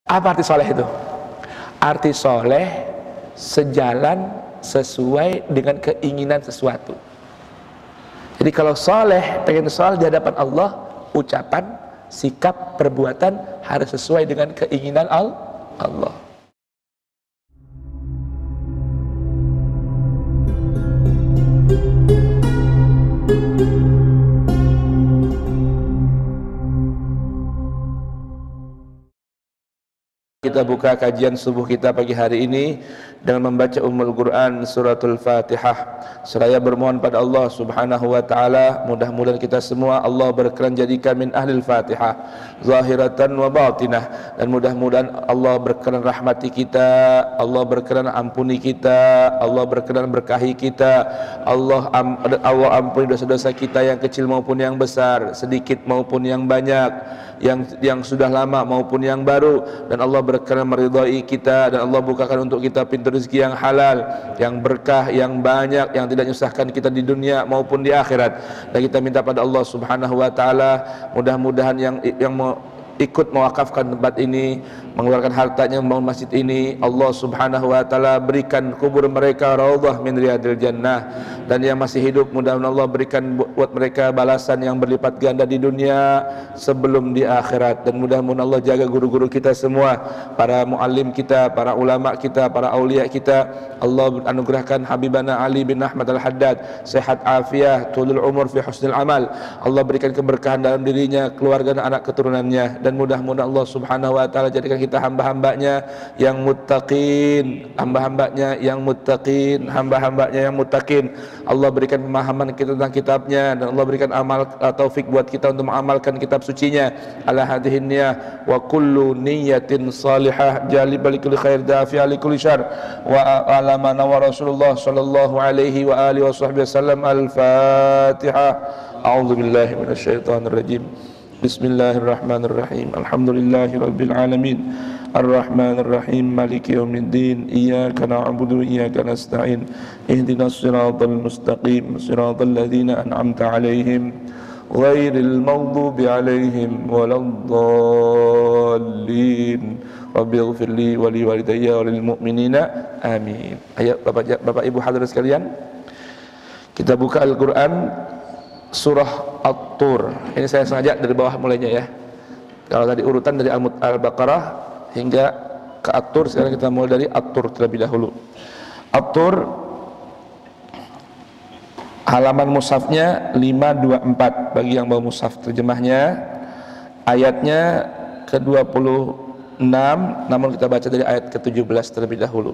Apa arti soleh itu? Arti soleh sejalan sesuai dengan keinginan sesuatu. Jadi kalau soleh, pengen soleh di hadapan Allah, ucapan, sikap, perbuatan harus sesuai dengan keinginan Allah. Kita buka kajian subuh kita pagi hari ini dengan membaca Ummul Quran suratul Fatihah. Seraya bermohon pada Allah Subhanahu wa taala, mudah-mudahan kita semua Allah berkenan jadikan min ahlil Fatihah zahiratan wa batinah, dan mudah-mudahan Allah berkenan rahmati kita, Allah berkenan ampuni kita, Allah berkenan berkahi kita, Allah ampuni dosa-dosa kita yang kecil maupun yang besar, sedikit maupun yang banyak, yang sudah lama maupun yang baru, dan Allah berkenan meridai kita, dan Allah bukakan untuk kita pintu rezeki yang halal, yang berkah, yang banyak, yang tidak menyusahkan kita di dunia maupun di akhirat. Dan kita minta pada Allah Subhanahu wa taala, mudah-mudahan yang mau ikut mewakafkan tempat ini, mengeluarkan hartanya membangun masjid ini, Allah Subhanahu wa taala berikan kubur mereka raudhah min riyadil jannah, dan yang masih hidup mudah-mudahan Allah berikan buat mereka balasan yang berlipat ganda di dunia sebelum di akhirat. Dan mudah-mudahan Allah jaga guru-guru kita semua, para muallim kita, para ulama kita, para aulia kita. Allah anugerahkan Habibana Ali bin Ahmad Al-Haddad sehat afiah, tulul umur fi husnil amal. Allah berikan keberkahan dalam dirinya, keluarga dan anak keturunannya, dan mudah-mudahan Allah Subhanahu wa taala jadikan kita hamba-hambanya yang muttaqin, hamba-hambanya yang muttaqin, hamba-hambanya yang muttaqin. Allah berikan pemahaman kita tentang kitabnya, dan Allah berikan amal taufik buat kita untuk mengamalkan kitab sucinya. Ala hadhihi niyyah wa kullu niyyatin salihah jalibal likulli khair dafi'a likulli syarr wa alamana wa Rasulullah sallallahu alaihi wa alihi wasallam. Al-Fatihah. A'udzu billahi minasyaitonir rajim. Bismillahirrahmanirrahim. Alhamdulillahirabbil alamin. Ar-Rahmanir Rahim. Maliki yaumiddin. Iyyaka na'budu wa iyyaka nasta'in. Ihdinas siratal mustaqim. Siratal ladzina an'amta 'alaihim ghairil maghdubi 'alaihim waladdallin. Rabbighfirli wa liwalidayya wa lil mu'minina. Amin. Ayo Bapak Ibu hadirin sekalian, kita buka Al-Qur'an surah At-Tur. Ini saya sengaja dari bawah mulainya ya. Kalau tadi urutan dari Al-Baqarah hingga ke At-Tur, sekarang kita mulai dari At-Tur terlebih dahulu. At-Tur halaman mushafnya 524 bagi yang bawa mushaf terjemahnya. Ayatnya ke-26, namun kita baca dari ayat ke-17 terlebih dahulu.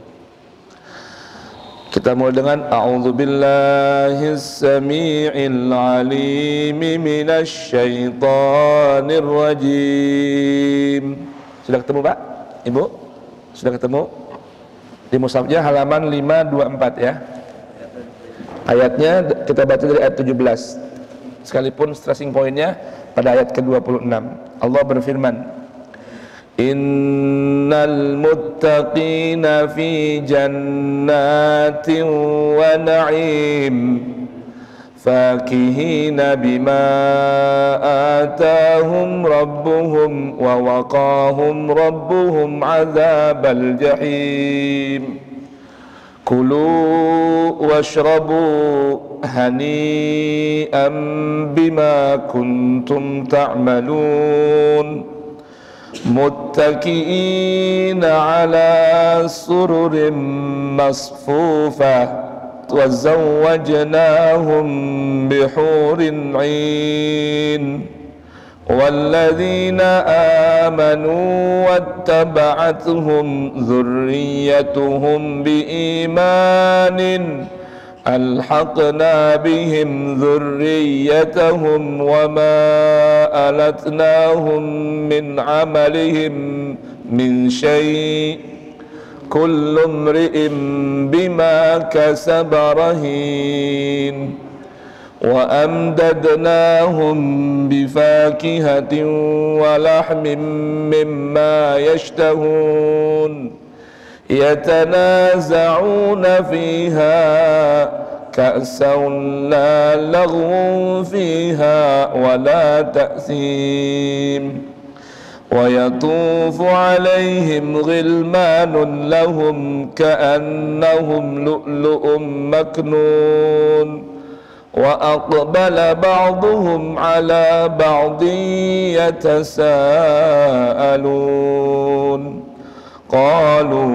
Kita mulai dengan a'udzubillahi samii'il 'aliim minasy syaithanir rajim. Sudah ketemu Pak? Ibu? Sudah ketemu? Di mushafnya halaman 524 ya. Ayatnya kita baca dari ayat 17. Sekalipun stressing pointnya pada ayat ke-26. Allah berfirman, Innal muttaqina fi jannatin wa na'im fakihina bima atahum rabbuhum wa waqahum rabbuhum azabal jahim. Kulu washrabu hani'an bima kuntum ta'malun. متكئين على سرر مصفوفة وزوجناهم بحور عين والذين آمنوا واتبعتهم ذريتهم بإيمان ألحقنا بهم ذريتهم وما ألتناهم من عملهم من شيء كل امرئ بما كسب رهين وأمددناهم بفاكهة ولحم مما يشتهون يتنازعون فيها كأسا لا لغو فيها ولا تأثيم ويطوف عليهم غلمان لهم كأنهم لؤلؤ مكنون وأقبل بعضهم على بعض يتساءلون قالوا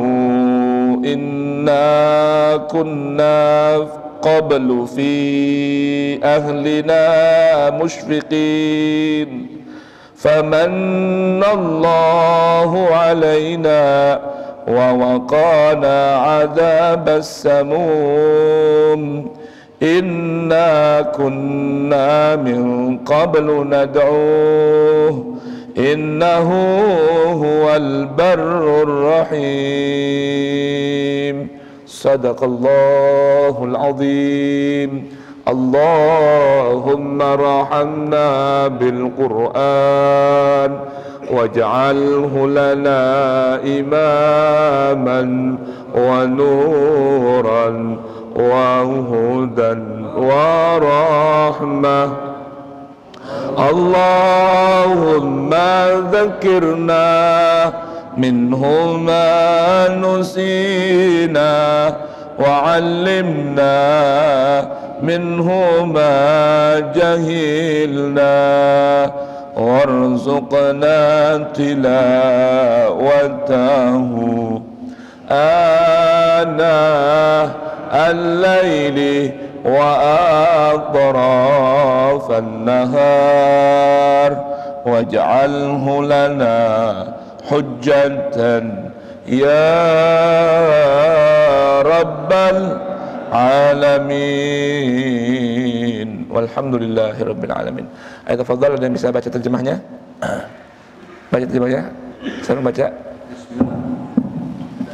إنا كنا قبل في أهلنا مشفقين فمن الله علينا ووقانا عذاب السموم إنا كنا من قبل ندعوه إنه هو البر الرحيم صدق الله العظيم اللهم ارحمنا بالقرآن واجعله لنا إماما ونورا وهدى ورحمة اللهم ذكرنا منه ما نسينا وعلمنا منه ما جهلنا وارزقنا تلاوته آناء الليل وأطراف النهار واجعله لنا حجة يا رب العالمين walhamdulillahi rabbil alamin. Ayo tafadhal, ada yang bisa baca terjemahnya? Baca terjemahnya? Saya baca.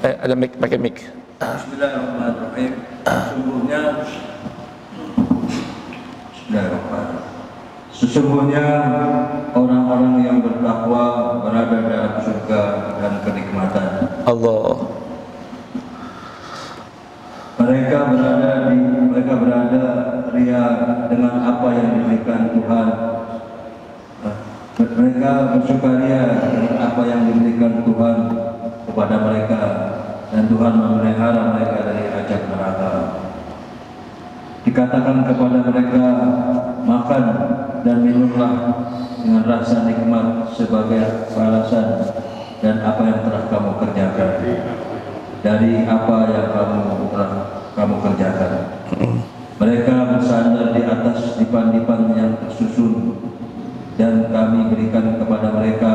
Ada mic, pakai mic. Bismillahirrahmanirrahim. Sesungguhnya orang-orang yang bertakwa berada dalam surga dan kenikmatan. Allah. Mereka berada ria dengan apa yang diberikan Tuhan. Mereka bersukaria dengan apa yang diberikan Tuhan kepada mereka, dan Tuhan memelihara mereka dari azab neraka. Dikatakan kepada mereka, makan dan minumlah dengan rasa nikmat sebagai balasan dan apa yang telah kamu kerjakan dari apa yang kamu kerjakan. Mereka bersandar di atas dipan-dipan yang tersusun, dan kami berikan kepada mereka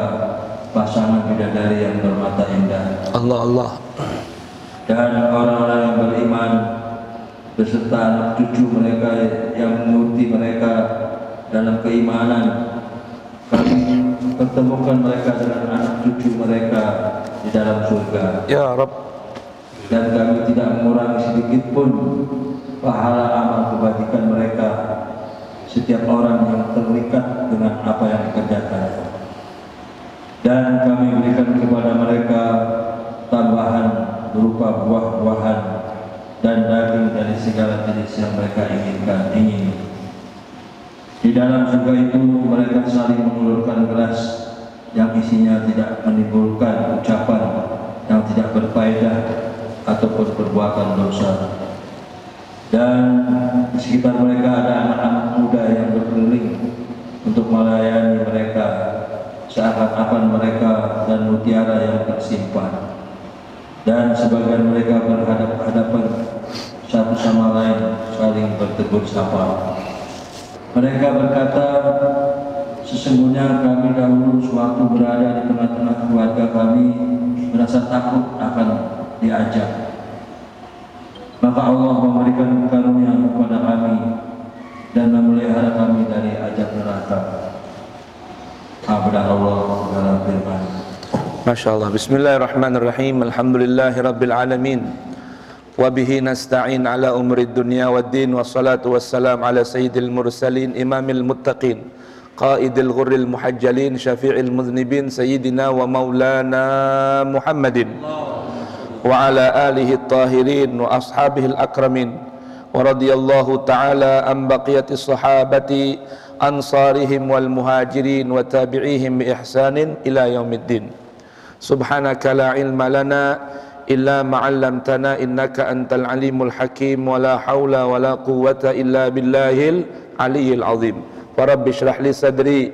pasangan bidadari yang bermata indah. Allah Allah. Dan orang-orang yang beriman beserta anak cucu mereka yang mengikuti mereka dalam keimanan, kami pertemukan mereka dengan anak cucu mereka di dalam surga. Ya Rabb. Dan kami tidak mengurangi sedikit pun pahala amal kebajikan mereka setiap orang yang terikat dengan apa yang dikerjakan. Dan kami berikan kepada mereka tambahan berupa buah-buahan dan daging dari segala jenis yang mereka ingin. Di dalam surga itu mereka saling mengulurkan gelas yang isinya tidak menimbulkan ucapan yang tidak berfaedah ataupun perbuatan dosa. Dan di sekitar mereka ada anak-anak muda yang berkeliling untuk melayani mereka, seakan-akan mereka dan mutiara yang tersimpan. Dan sebagian mereka berhadapan satu sama lain, saling bertegur sapa. Mereka berkata, sesungguhnya kami dahulu sewaktu berada di tengah-tengah keluarga kami merasa takut akan diajak. Maka Allah memberikan karunia kepada kami dan memelihara kami dari azab neraka. Benar Allah dalam firman. Masya Allah. Bismillahirrahmanirrahim. Alhamdulillahi rabbil alamin. Wabihi nasta'in ala umrid dunya waddin. Wassalatu wassalam ala sayyidil mursalin imamil muttaqin qaidil ghurril muhajjalin syafi'il muznibin sayyidina wa maulana Muhammadin wa ala alihi at-tahirin wa ashabihi al-akramin wa radiyallahu ta'ala an baqiyati sahabati ansarihim wal muhajirin wa tabi'ihim bi ihsanin ila yaumiddin. Subhanaka la ilma lana illa ma 'allamtana innaka antal alimul hakim wa la haula wa la quwwata illa billahil aliyyil azim. Wa rabbi shrah li sadri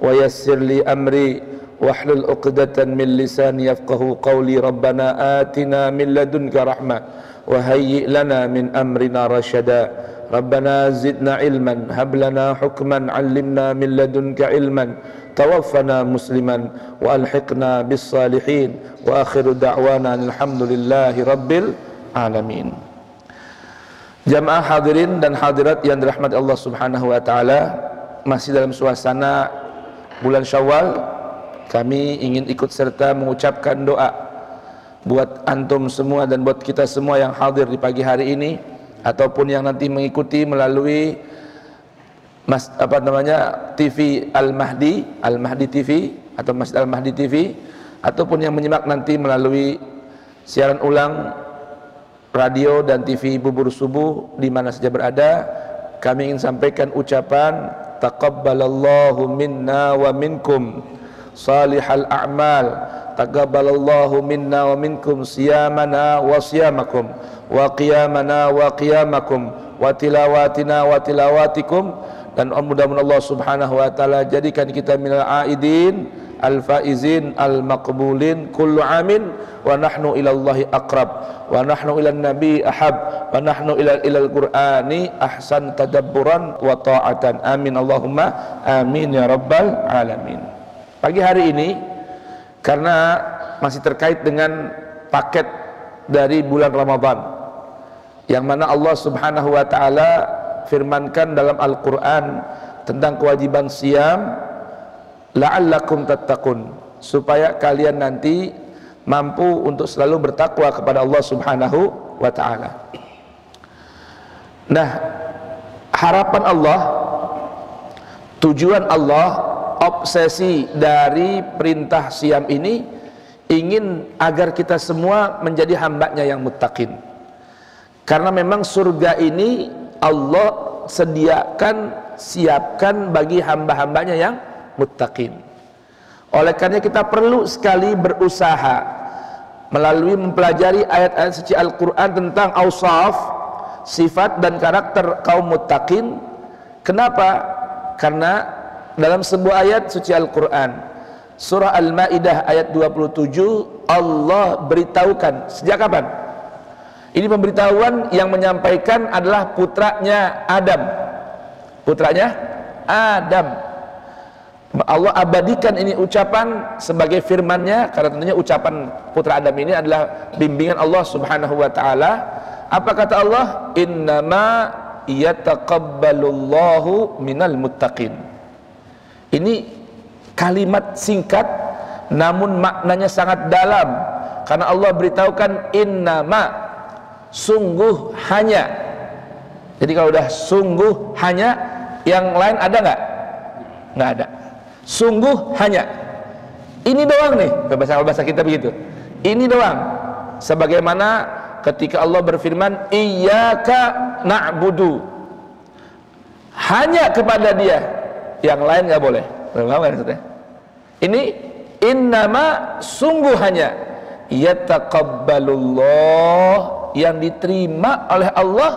wa yassir li amri wahlul 'uqdatan min lisani yafqahu qawli. Rabbana atina min ladunka rahmah wa hayyi' lana min amrina rasyada. Rabbana zidna ilman hab lana hukman 'allimna min ladunka ilman tawaffana musliman wa alhiqna bis salihin wa akhiru da'wana alhamdulillahi rabbil alamin. Jamaah hadirin dan hadirat yang dirahmati Allah Subhanahu wa taala, masih dalam suasana bulan Syawal, kami ingin ikut serta mengucapkan doa buat antum semua dan buat kita semua yang hadir di pagi hari ini ataupun yang nanti mengikuti melalui TV Al-Mahdi TV atau Masjid Al-Mahdi TV, ataupun yang menyimak nanti melalui siaran ulang radio dan TV Bubur Subuh di mana saja berada. Kami ingin sampaikan ucapan taqabbalallahu minna wa minkum salihal a'mal, taqabbalallahu minna wa minkum siyamana wa siyamakum wa qiyamana wa qiyamakum wa tilawatina wa tilawatikum. Dan mudah-mudahan Allah Subhanahu wa taala jadikan kita minal aidin al-faizin al-maqbulin kullu amin wa nahnu ilallahi aqrab wa nahnu ilan nabi ahab wa nahnu ilal qur'ani ahsan tadabburan wa ta'atan. Amin Allahumma amin ya rabbal alamin. Pagi hari ini, karena masih terkait dengan paket dari bulan Ramadan yang mana Allah Subhanahu wa taala firmankan dalam Al-Quran tentang kewajiban siam, la'allakum tattaqun, supaya kalian nanti mampu untuk selalu bertakwa kepada Allah Subhanahu wa ta'ala. Nah, harapan Allah, tujuan Allah, obsesi dari perintah siam ini ingin agar kita semua menjadi hambanya yang muttaqin. Karena memang surga ini Allah siapkan bagi hamba-hambanya yang muttaqin. Oleh karena kita perlu sekali berusaha melalui mempelajari ayat-ayat suci Al-Quran tentang awsaf, sifat dan karakter kaum muttaqin. Kenapa? Karena dalam sebuah ayat suci Al-Quran, surah Al-Ma'idah ayat 27, Allah beritahukan sejak kapan? Ini pemberitahuan yang menyampaikan adalah putranya Adam. Putranya Adam. Allah abadikan ini ucapan sebagai firman-Nya, karena tentunya ucapan putra Adam ini adalah bimbingan Allah Subhanahu wa taala. Apa kata Allah? Innama yataqabbalullahu minal muttaqin. Ini kalimat singkat namun maknanya sangat dalam, karena Allah beritahukan innama, sungguh hanya. Jadi kalau udah sungguh hanya, yang lain ada nggak? Nggak ada. Sungguh hanya. Ini doang nih, bahasa kita begitu. Ini doang. Sebagaimana ketika Allah berfirman, iyyaka na'budu, hanya kepada Dia, yang lain nggak boleh. Ini innama, sungguh hanya, yataqabbalullah, yang diterima oleh Allah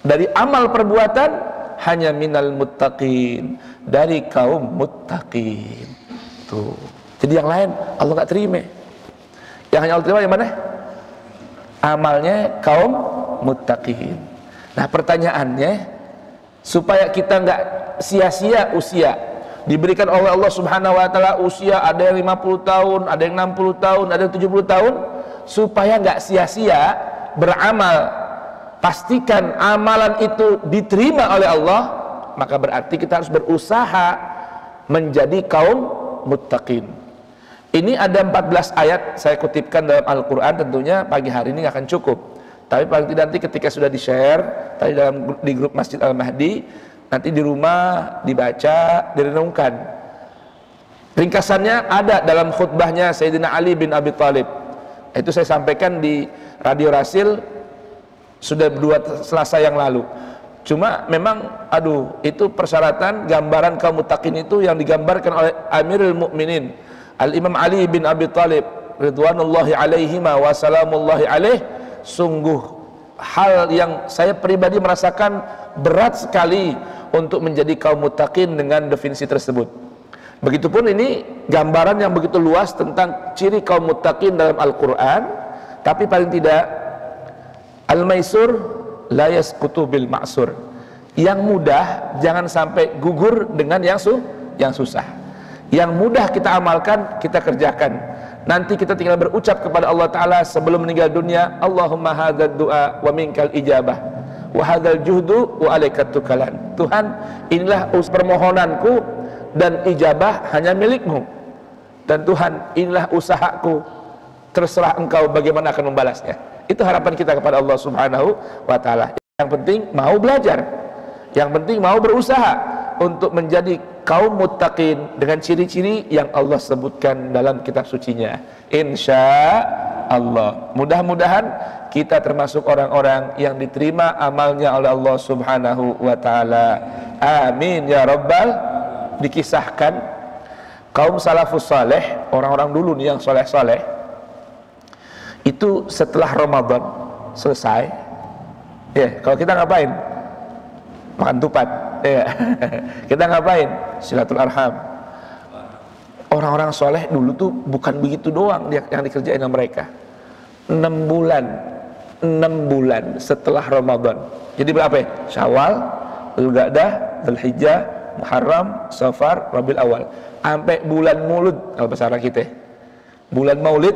dari amal perbuatan hanya minal muttaqin, dari kaum muttaqin. Tuh. Jadi yang lain Allah nggak terima. Yang hanya Allah terima yang mana? Amalnya kaum muttaqin. Nah, pertanyaannya, supaya kita nggak sia-sia usia diberikan oleh Allah Subhanahu wa taala, usia ada yang 50 tahun, ada yang 60 tahun, ada yang 70 tahun, supaya nggak sia-sia beramal, pastikan amalan itu diterima oleh Allah, maka berarti kita harus berusaha menjadi kaum muttaqin. Ini ada 14 ayat saya kutipkan dalam Al-Quran, tentunya pagi hari ini nggak akan cukup, tapi paling tidak nanti ketika sudah di-share tadi di grup Masjid Al-Mahdi, nanti di rumah dibaca, direnungkan. Ringkasannya ada dalam khutbahnya Sayyidina Ali bin Abi Thalib. Itu saya sampaikan di Radio Rasil sudah 2 Selasa yang lalu. Cuma memang itu persyaratan gambaran kaum muttaqin itu yang digambarkan oleh Amirul Mukminin Al-Imam Ali bin Abi Thalib ridwanullahi alaihima wa salamullahi alaih. Sungguh hal yang saya pribadi merasakan berat sekali untuk menjadi kaum muttaqin dengan definisi tersebut. Begitupun ini gambaran yang begitu luas tentang ciri kaum muttaqin dalam Al-Quran. Tapi paling tidak al-maisur la yasqutu bil ma'sur. Yang mudah jangan sampai gugur dengan yang susah. Yang mudah kita amalkan, kita kerjakan. Nanti kita tinggal berucap kepada Allah Ta'ala sebelum meninggal dunia, Allahumma hadzal du'a wa minkal ijabah wa hadzal juhdu wa alaikat tukalan. Tuhan, inilah permohonanku dan ijabah hanya milikmu. Dan Tuhan, inilah usahaku, terserah engkau bagaimana akan membalasnya. Itu harapan kita kepada Allah Subhanahu wa Ta'ala. Yang penting mau belajar, yang penting mau berusaha untuk menjadi kaum muttaqin dengan ciri-ciri yang Allah sebutkan dalam kitab sucinya. Insya Allah, mudah-mudahan kita termasuk orang-orang yang diterima amalnya oleh Allah Subhanahu wa Ta'ala. Amin ya Rabbal. Dikisahkan kaum salafus saleh, orang-orang dulu nih yang soleh-soleh, itu setelah Ramadan selesai, kalau kita ngapain? Makan tupat, kita ngapain? Silatul arham. Orang-orang soleh dulu tuh bukan begitu doang yang dikerjain sama mereka. 6 bulan setelah Ramadan. Jadi berapa ya? Syawal, Dzulqa'dah, Dzulhijjah, Muharram, Safar, Rabiul Awal, sampai bulan Maulid kalau bahasa Arab kita. Bulan Maulid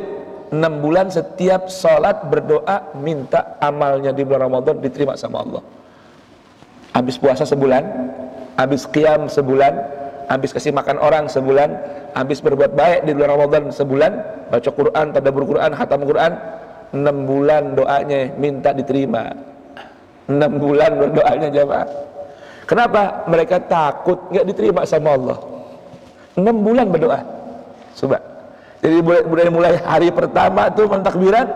6 bulan setiap salat berdoa minta amalnya di bulan Ramadan diterima sama Allah. Habis puasa sebulan, habis qiyam sebulan, habis kasih makan orang sebulan, habis berbuat baik di bulan Ramadan sebulan, baca Quran, tadabbur Quran, khatam Quran, 6 bulan doanya minta diterima. 6 bulan berdoanya jamaah. Kenapa? Mereka takut nggak diterima sama Allah. 6 bulan berdoa. Coba. Jadi mulai hari pertama tuh mentakbiran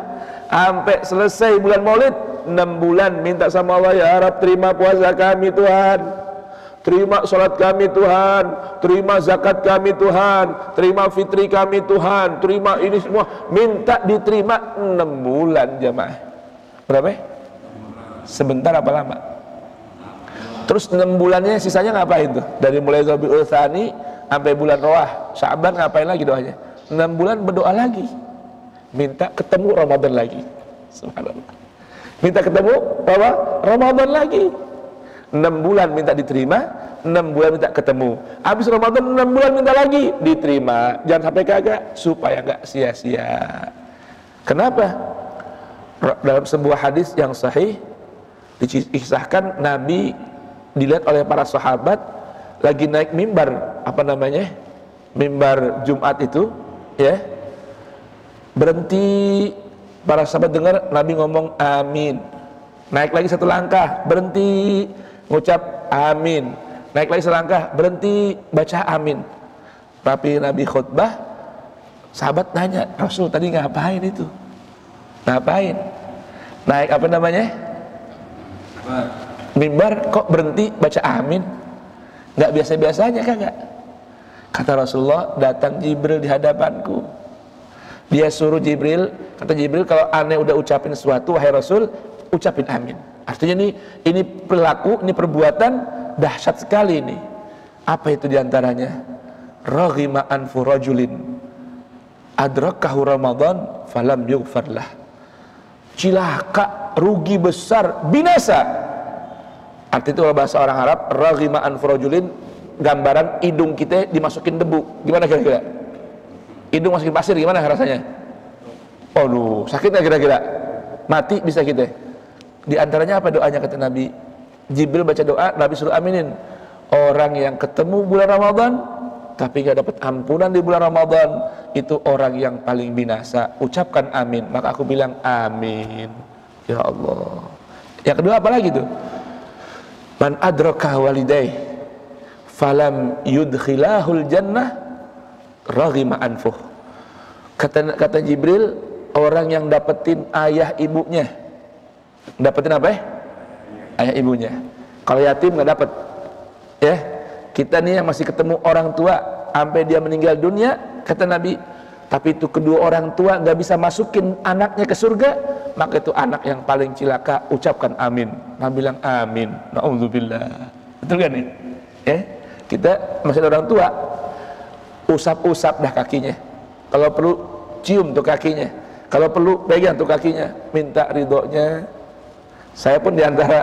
sampai selesai bulan Maulid 6 bulan minta sama Allah, ya Rabb terima puasa kami Tuhan, terima salat kami Tuhan, terima zakat kami Tuhan, terima fitri kami Tuhan, terima ini semua, minta diterima 6 bulan jamaah. Berapa? Sebentar apa lama? Terus 6 bulannya sisanya ngapain tuh? Dari mulai Rabiul Tsani sampai bulan Roah, Sya'ban ngapain lagi doanya? 6 bulan berdoa lagi, minta ketemu Ramadan lagi. Subhanallah. Minta ketemu bahwa Ramadan lagi. 6 bulan minta diterima, 6 bulan minta ketemu. Habis Ramadan 6 bulan minta lagi diterima. Jangan sampai kagak, supaya enggak sia-sia. Kenapa? Dalam sebuah hadis yang sahih dikisahkan Nabi dilihat oleh para sahabat lagi naik mimbar, mimbar Jumat itu, berhenti. Para sahabat dengar Nabi ngomong amin, naik lagi satu langkah, berhenti ngucap amin, naik lagi selangkah, berhenti baca amin. Tapi Nabi khutbah, sahabat nanya, Rasul tadi ngapain itu? Ngapain? Naik mimbar kok berhenti baca amin? Nggak biasa-biasanya kagak. Kata Rasulullah, datang Jibril di hadapanku. Dia suruh Jibril, kata Jibril, kalau aneh udah ucapin sesuatu, wahai Rasul, ucapin amin. Artinya ini perilaku, ini perbuatan dahsyat sekali ini. Apa itu diantaranya? Raghima anfu rajulin adrakahu Ramadan falam yughfar lah. Cilaka, rugi besar, binasa. Arti itu kalau bahasa orang Arab, raghima anfu rajulin, gambaran hidung kita dimasukin debu. Gimana kira-kira? Hidung masukin pasir gimana rasanya? Aduh, sakit nggak kira-kira? Mati bisa kita. Di antaranya apa doanya kata Nabi? Jibril baca doa, Nabi suruh aminin. Orang yang ketemu bulan Ramadan tapi nggak dapat ampunan di bulan Ramadan, itu orang yang paling binasa. Ucapkan amin. Maka aku bilang amin. Ya Allah. Yang kedua apa lagi tuh? Man adraka walidayh falam yudkhilahul jannah raghima anfuh. Kata Jibril, orang yang dapetin ayah ibunya, dapetin apa ya? Ayah ibunya, Kalau yatim nggak dapat. Ya, kita nih yang masih ketemu orang tua sampai dia meninggal dunia, kata Nabi, tapi itu kedua orang tua nggak bisa masukin anaknya ke surga, maka itu anak yang paling cilaka. Ucapkan amin. Nabi bilang amin. Na'udzubillah. Betul kan nih? Ya, kita masih ada orang tua, usap-usap dah kakinya. Kalau perlu cium tuh kakinya. Kalau perlu pegang tuh kakinya. Minta ridhonya. Saya pun diantara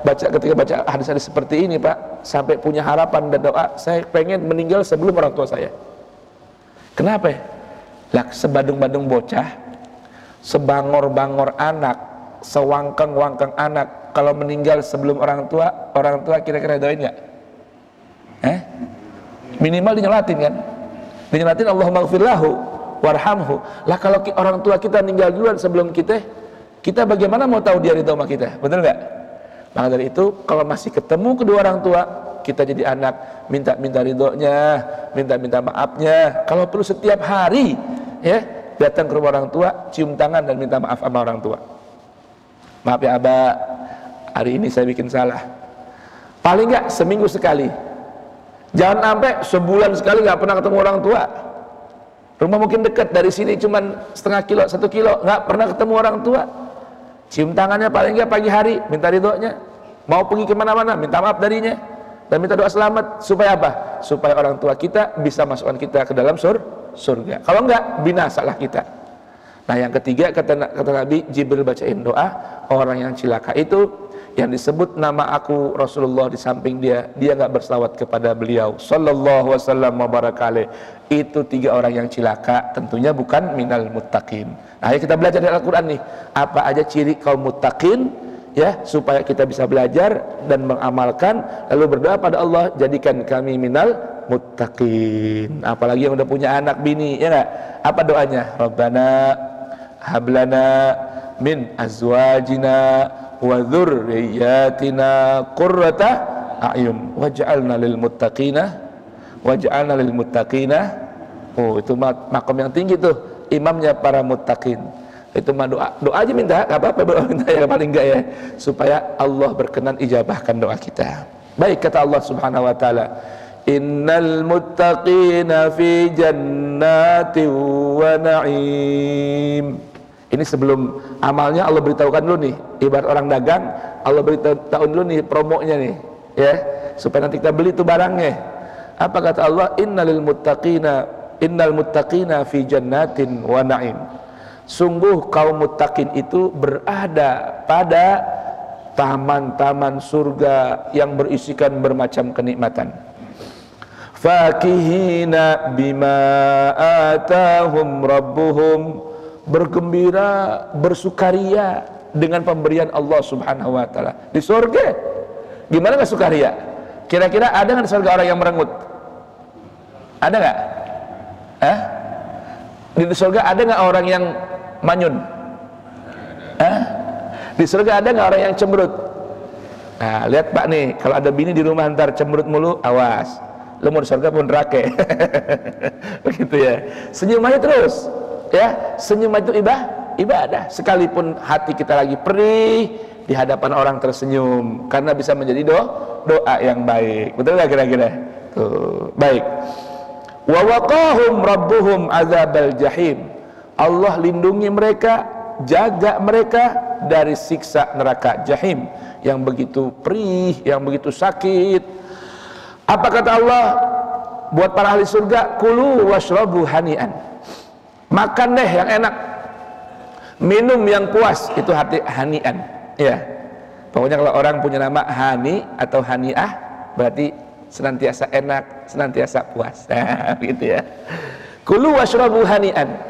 ketika baca hadis-hadis seperti ini, Pak, sampai punya harapan dan doa, saya pengen meninggal sebelum orang tua saya. Kenapa? Lah, sebadung-badung bocah, sebangor-bangor anak, sewangkeng-wangkeng anak, kalau meninggal sebelum orang tua kira-kira doain nggak? Minimal dinyalatin kan? Dinyalatin Allahumma gfir lahu warhamhu. Lah kalau orang tua kita meninggal duluan sebelum kita bagaimana mau tahu dia ridho sama kita? Betul nggak? Maka dari itu, kalau masih ketemu kedua orang tua, kita jadi anak, minta ridhonya, minta maafnya. Kalau perlu setiap hari, ya, datang ke rumah orang tua, cium tangan dan minta maaf sama orang tua. Maaf ya Abah, hari ini saya bikin salah. Paling nggak seminggu sekali. Jangan sampai sebulan sekali nggak pernah ketemu orang tua. Rumah mungkin dekat dari sini, cuman setengah kilo, 1 kilo, nggak pernah ketemu orang tua. Cium tangannya paling nggak pagi hari, minta ridhonya. Mau pergi kemana-mana, minta maaf darinya dan minta doa selamat. Supaya apa? Supaya orang tua kita bisa masukkan kita ke dalam surga. Kalau enggak, binasalah kita. Nah, yang ketiga, kata Nabi, Jibril bacain doa orang yang cilaka itu, yang disebut nama aku Rasulullah di samping dia nggak berselawat kepada beliau sallallahu wasallam wa barakatuh. Itu 3 orang yang cilaka, tentunya bukan minal muttaqin. Nah, kita belajar dari Al-Quran nih, apa aja ciri kaum muttaqin, ya, supaya kita bisa belajar dan mengamalkan, lalu berdoa pada Allah, jadikan kami minal muttaqin. Apalagi yang udah punya anak bini, ya nggak? Apa doanya? Rabbana hablana min azwajina wa dzurriyyatina qurrata a'yun waj'alna lil muttaqina. Oh, itu makom yang tinggi tuh, imamnya para muttaqin. Itu mah doa aja minta, enggak apa-apa doa minta ya, paling enggak ya, supaya Allah berkenan ijabahkan doa kita. Baik, kata Allah Subhanahu wa taala, innal muttaqina fi jannatin wa na'im. Ini sebelum amalnya Allah beritahukan dulu nih, ibarat orang dagang, Allah beritahu dulu nih promonya nih, ya, supaya nanti kita beli itu barangnya. Apa kata Allah? Innal muttaqina fi jannatin wa na'im. Sungguh kaum muttaqin itu berada pada taman-taman surga yang berisikan bermacam kenikmatan. Fakihina bima atahum rabbuhum, bergembira, bersukaria dengan pemberian Allah Subhanahu wa taala. Di surga gimana enggak sukaria? Kira-kira ada enggak di surga orang yang merengut? Ada enggak? Di surga ada enggak orang yang manyun? Di surga ada nggak orang yang cemberut? Nah, lihat Pak nih, kalau ada bini di rumah ntar cemberut mulu, awas, lu mau di surga pun neraka. Begitu ya. Senyum aja terus, ya. Senyum itu ibadah. Sekalipun hati kita lagi perih, di hadapan orang tersenyum, karena bisa menjadi doa yang baik. Betul nggak kira-kira? Tuh, baik. Wa waqahum rabbuhum azabal jahim. Allah lindungi mereka, jaga mereka dari siksa neraka jahim yang begitu perih, yang begitu sakit. Apa kata Allah buat para ahli surga? Kulu washrabu hani'an. Makan deh yang enak, minum yang puas, itu hati hani'an, ya. Pokoknya kalau orang punya nama hani atau hani'ah, berarti senantiasa enak, senantiasa puas. Nah, gitu ya. Kulu washrabu hani'an.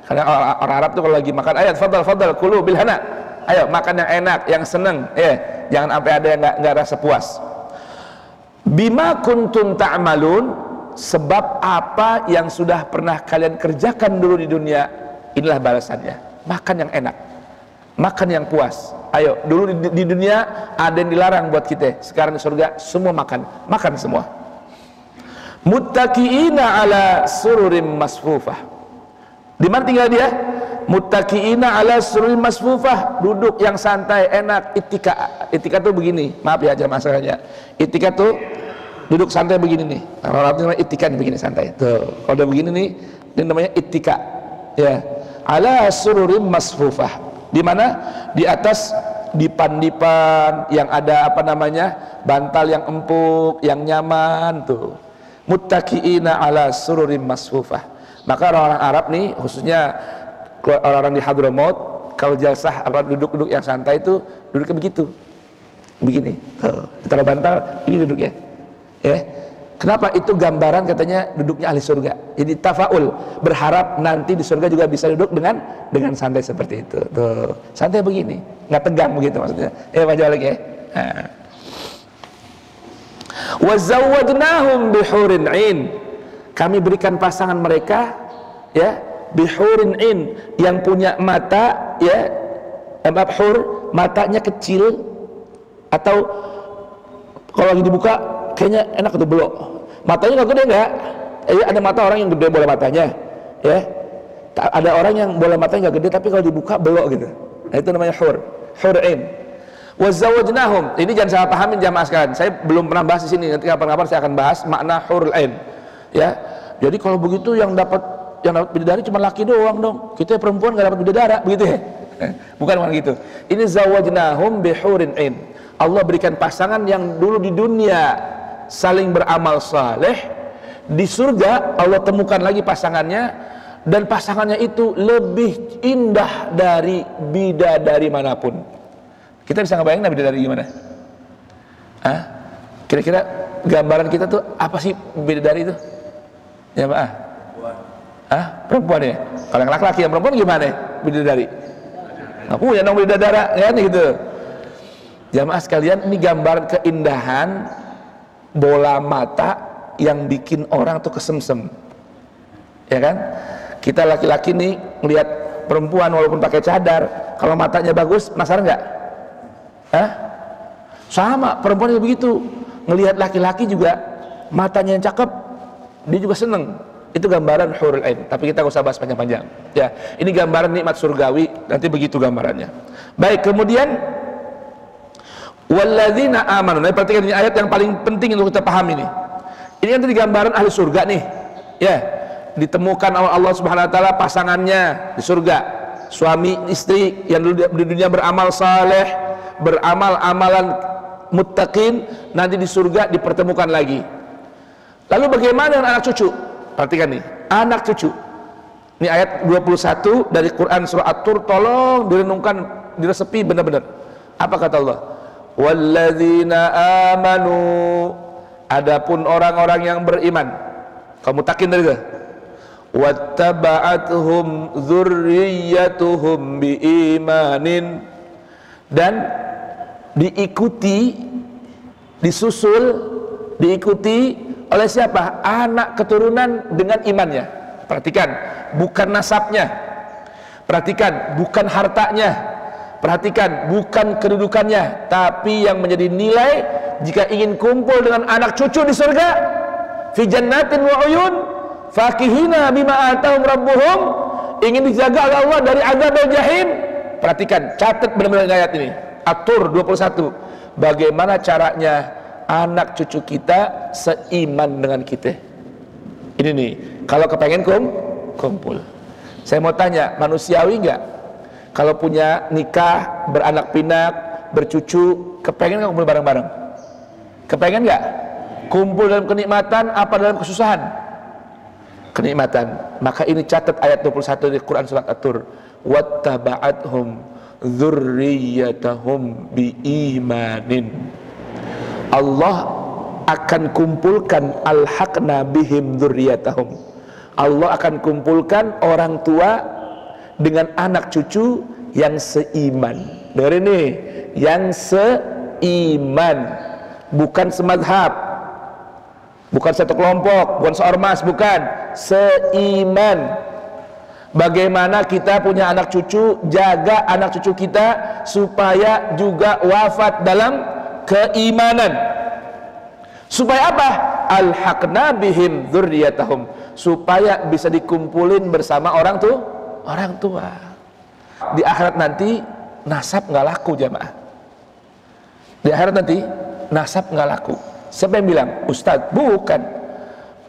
Karena orang Arab tuh kalau lagi makan, ayat fadal kulu bil hana, ayo makan yang enak, yang seneng, ya, jangan sampai ada yang nggak rasa puas. Bima kuntum ta'malun, sebab apa yang sudah pernah kalian kerjakan dulu di dunia, inilah balasannya. Makan yang enak, makan yang puas. Ayo, dulu di dunia ada yang dilarang buat kita, sekarang di surga semua makan semua. Muttaqiina ala sururim masfufah. Di mana tinggal dia? Muttaqiina ala sururi masfufah, duduk yang santai, enak. Ittika. Ittika tuh begini. Maaf ya jamaah sekalian. Ittika tuh duduk santai begini nih. Orang Arab namanya ittika begini santai. Tuh. Kalau udah begini nih, ini namanya ittika. Ya. Ala sururi masfufah. Di mana? Di atas dipan-dipan yang ada apa namanya? Bantal yang empuk, yang nyaman tuh. Muttaqiina ala sururi masfufah. Maka orang-orang Arab nih, khususnya orang-orang di Hadramaut, kalau jalsah apa duduk-duduk yang santai itu duduknya begitu, begini, ditaruh bantal, ini duduknya, ya. Kenapa? Itu gambaran katanya duduknya ahli surga. Jadi tafaul, berharap nanti di surga juga bisa duduk dengan santai seperti itu. Tuh, santai begini, nggak tegang begitu maksudnya. Baca lagi ya. Wa zawwadnahum bihurin 'ain. Kami berikan pasangan mereka ya bihurin 'ain yang punya mata ya, hur, matanya kecil atau kalau lagi dibuka kayaknya enak tuh belok. Matanya nggak gede enggak? Ada mata orang yang gede bola matanya ya. Ada orang yang bola matanya nggak gede tapi kalau dibuka belok gitu. Nah itu namanya hur 'ain. Wa zawwajnahum. Ini jangan salah pahamin jamaah sekalian. Saya belum pernah bahas di sini. Nanti kapan-kapan saya akan bahas makna hurul 'ain. Ya. Jadi kalau begitu yang dapat bidadari cuma laki doang dong. Kita perempuan nggak dapat bidadara, begitu ya? Bukan gitu. Ini zawwajnahum bihurin 'ain. Allah berikan pasangan yang dulu di dunia saling beramal saleh, di surga Allah temukan lagi pasangannya, dan pasangannya itu lebih indah dari bidadari manapun. Kita bisa ngebayangin Nabi dari gimana? Kira-kira gambaran kita tuh apa sih bidadari itu? Ya Pak? Perempuan ya? Kalau yang laki-laki, yang perempuan gimana ya? Bidadari? Nggak punya dong bidadara, ya gitu. Jamaah sekalian, ini gambaran keindahan bola mata yang bikin orang tuh kesemsem. Ya kan? Kita laki-laki nih ngelihat perempuan walaupun pakai cadar, kalau matanya bagus, penasaran nggak? Sama, perempuan juga begitu. Ngelihat laki-laki juga matanya yang cakep, dia juga seneng. Itu gambaran hurul 'ain. Tapi kita nggak usah bahas panjang-panjang. Ya, ini gambaran nikmat surgawi. Nanti begitu gambarannya. Baik, kemudian walladzina amanu. Nah, perhatikan ini ayat yang paling penting untuk kita pahami nih. Ini kan tadi gambaran ahli surga nih. Ya, ditemukan Allah Subhanahu wa taala pasangannya di surga. Suami istri yang dulu di dunia beramal saleh, beramal amalan muttaqin, nanti di surga dipertemukan lagi. Lalu bagaimana dengan anak cucu? Perhatikan nih, anak cucu. Ini ayat 21 dari Quran surah At-Tur, tolong direnungkan, diresepi benar-benar. Apa kata Allah? Walladzina amanu. Adapun orang-orang yang beriman. Kamu takin dari itu. Wattaba'athum dzurriyyatuhum biimanin. Dan diikuti, disusul, diikuti oleh siapa? Anak keturunan dengan imannya. Perhatikan, bukan nasabnya. Perhatikan, bukan hartanya. Perhatikan, bukan kedudukannya, tapi yang menjadi nilai jika ingin kumpul dengan anak cucu di surga, fi jannatin wa uyun, fakihina bima atahum rabbuhum, ingin dijaga oleh Allah dari azab al-jahim. Perhatikan, catat benar-benar ayat ini. At-Tur 21. Bagaimana caranya anak cucu kita seiman dengan kita? Ini nih, kalau kepengen kumpul. Saya mau tanya, manusiawi enggak? Kalau punya nikah, beranak pinak, bercucu, kepengen nggak kumpul bareng-bareng? Kepengen nggak? Kumpul dalam kenikmatan apa dalam kesusahan? Kenikmatan. Maka ini catat ayat 21 di Quran surat At-Tur. Wattaba'athum dzurriyyatahum biimanin. Allah akan kumpulkan alhaqna bihim dzurriyyatahum. Allah akan kumpulkan orang tua dengan anak cucu yang seiman. Dengar ini, yang seiman, bukan semadhab, bukan satu kelompok, bukan seormas, bukan, seiman. Bagaimana kita punya anak cucu, jaga anak cucu kita supaya juga wafat dalam keimanan. Supaya apa? Alhaqna bihim dzurriyyatahum, supaya bisa dikumpulin bersama orang tua. Di akhirat nanti nasab nggak laku jamaah. Di akhirat nanti nasab nggak laku. Siapa yang bilang? Ustadz? Bukan.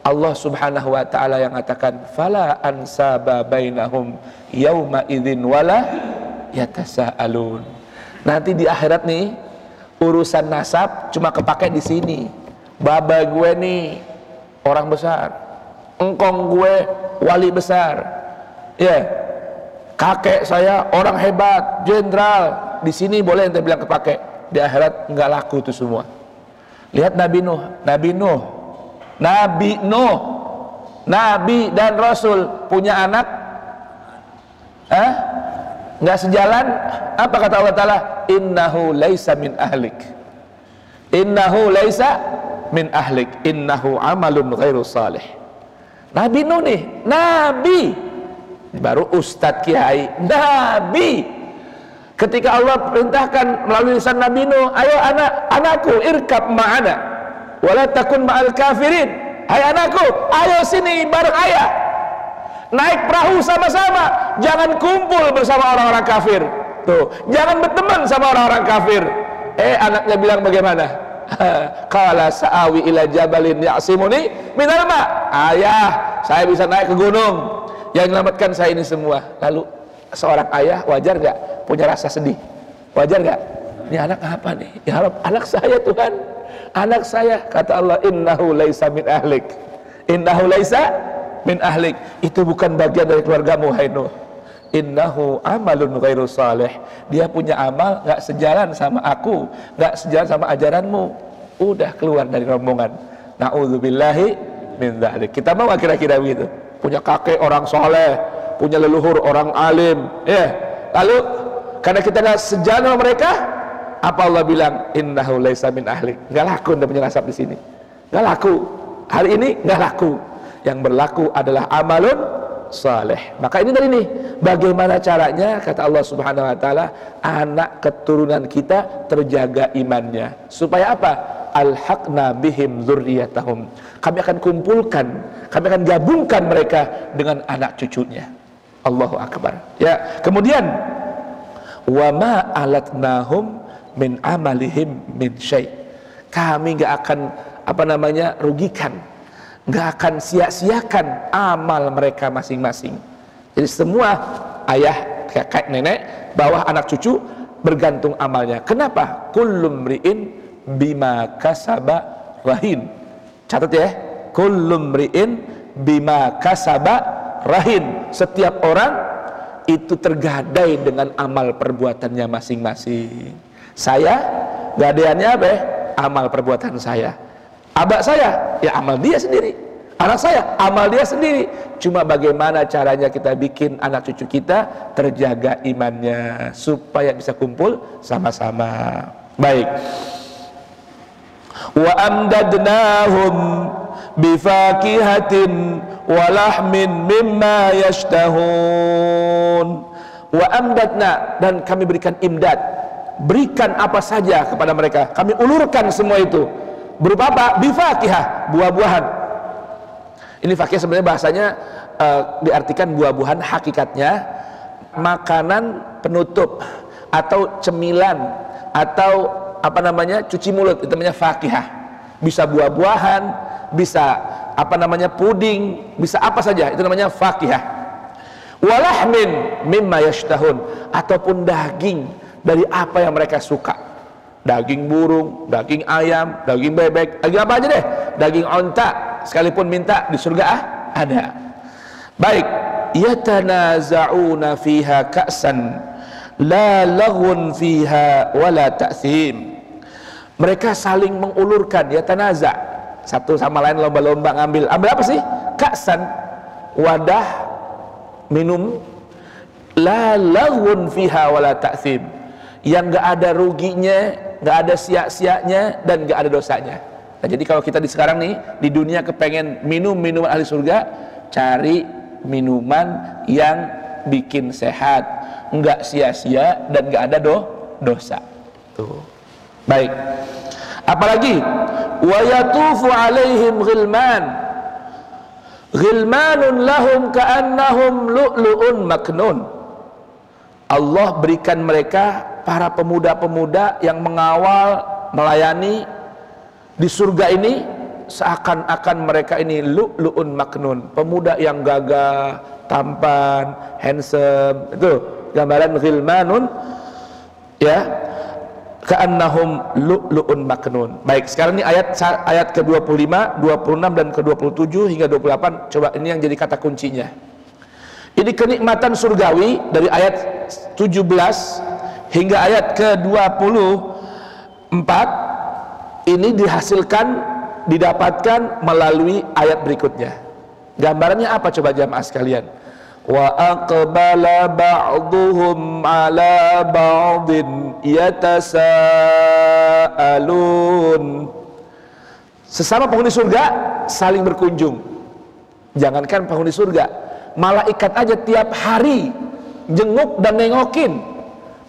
Allah subhanahu wa ta'ala yang katakan fala ansaba bainahum yauma idzin wala yatasaalun. Nanti di akhirat nih urusan nasab cuma kepake di sini. Baba gue nih orang besar, engkong gue wali besar, ya, kakek saya orang hebat, jenderal. Di sini boleh ente bilang kepake, di akhirat nggak laku itu semua. Lihat Nabi Nuh, Nabi dan Rasul punya anak, nggak sejalan. Apa kata Allah Ta'ala? Innahu laisa min ahlik, innahu laisa min ahlik, innahu amalun ghairu salih. Nabi Nuh nih, Nabi, baru Ustadz Kiai, Nabi. Ketika Allah perintahkan melalui lisan Nabi Nuh, ayo anakku irkab ma'ana wala takun ma'al kafirin. Hai anakku, ayo sini bareng ayah, naik perahu sama-sama, jangan kumpul bersama orang-orang kafir. Tuh, jangan berteman sama orang-orang kafir. Anaknya bilang bagaimana? Qala sa'awi ila jabalin ya'simuni minal ma. Ayah, saya bisa naik ke gunung yang menyelamatkan saya ini semua. Lalu seorang ayah wajar nggak punya rasa sedih? Wajar nggak? Ini anak apa nih? Ya Allah, anak saya Tuhan, anak saya. Kata Allah, innahu laisa min ahlik, innahu laisa min ahlik. Itu bukan bagian dari keluargamu, hai Nuh. Innahu amalun ghairu salih. Dia punya amal nggak sejalan sama aku, nggak sejalan sama ajaranmu. Udah keluar dari rombongan. Na'udzubillahi min dzalik. Kita mau kira-kira begitu? Punya kakek orang soleh, punya leluhur orang alim, ya. Lalu karena kita nggak sejalan sama mereka, apa Allah bilang? Innahu laisa min ahlik. Nggak laku anda punya nasab di sini. Nggak laku. Hari ini nggak laku. Yang berlaku adalah amalun saleh. Maka ini dari ini, bagaimana caranya? Kata Allah Subhanahu wa taala, anak keturunan kita terjaga imannya. Supaya apa? Alhaqna bihim dzurriyyatahum. Kami akan kumpulkan, kami akan gabungkan mereka dengan anak cucunya. Allahu akbar. Ya, kemudian wa ma alatnahum min amalihim min syai'. Kami enggak akan rugikan, enggak akan sia-siakan amal mereka masing-masing. Jadi semua ayah, kakek, nenek, bawah anak cucu bergantung amalnya. Kenapa? Kullum mri'in bima kasaba rahin. Catat ya, kullum mri'in bima kasaba rahin. Setiap orang itu tergadai dengan amal perbuatannya masing-masing. Saya gadeannya apa? Amal perbuatan saya. Abak saya, ya amal dia sendiri. Anak saya, amal dia sendiri. Cuma bagaimana caranya kita bikin anak cucu kita terjaga imannya supaya bisa kumpul sama-sama. Baik. Wa amdadnahum bifakihatin wa lahmin mimma yashtahun. Wa amdadna, dan kami berikan imdad. Berikan apa saja kepada mereka, kami ulurkan semua itu. Berupa apa? Bifakihah, buah-buahan. Ini fakih sebenarnya bahasanya diartikan buah-buahan, hakikatnya makanan penutup atau cemilan atau cuci mulut, itu namanya fakihah. Bisa buah-buahan, bisa puding, bisa apa saja, itu namanya fakihah. Walahmin mimma yashtahun, ataupun daging dari apa yang mereka suka. Daging burung, daging ayam, daging bebek, daging apa aja deh, daging onta, sekalipun minta di surga ada. Baik, yatanaza'una fiha ka'san la laghun fiha wala ta'thim. Mereka saling mengulurkan, yatanaza', satu sama lain lomba-lomba ambil apa sih? Ka'san, wadah minum, la laghun fiha wala ta'thim, yang enggak ada ruginya, enggak ada sia-sianya, dan enggak ada dosanya. Nah, jadi kalau kita sekarang nih di dunia kepengen minum minuman ahli surga, cari minuman yang bikin sehat, enggak sia-sia dan enggak ada dosa. Tuh. Baik. Apalagi wa yatufu alaihim ghilmanun lahum ka'annahum lu'lu'un maknun. Allah berikan mereka para pemuda-pemuda yang mengawal, melayani di surga ini, seakan-akan mereka ini lu'lu'un maknun, pemuda yang gagah, tampan, handsome. Itu gambaran ghilmanun, ya, ka'annahum lu'lu'un maknun. Baik, sekarang ini ayat ke-25, 26 dan ke-27 hingga 28. Coba ini yang jadi kata kuncinya. Ini kenikmatan surgawi dari ayat 17 hingga ayat ke-24. Ini dihasilkan, didapatkan melalui ayat berikutnya. Gambarannya apa coba jamaah sekalian? Wa aqbala ba'duhum ala ba'din yatasaalun. Sesama penghuni surga saling berkunjung. Jangankan penghuni surga, malaikat aja tiap hari jenguk dan nengokin.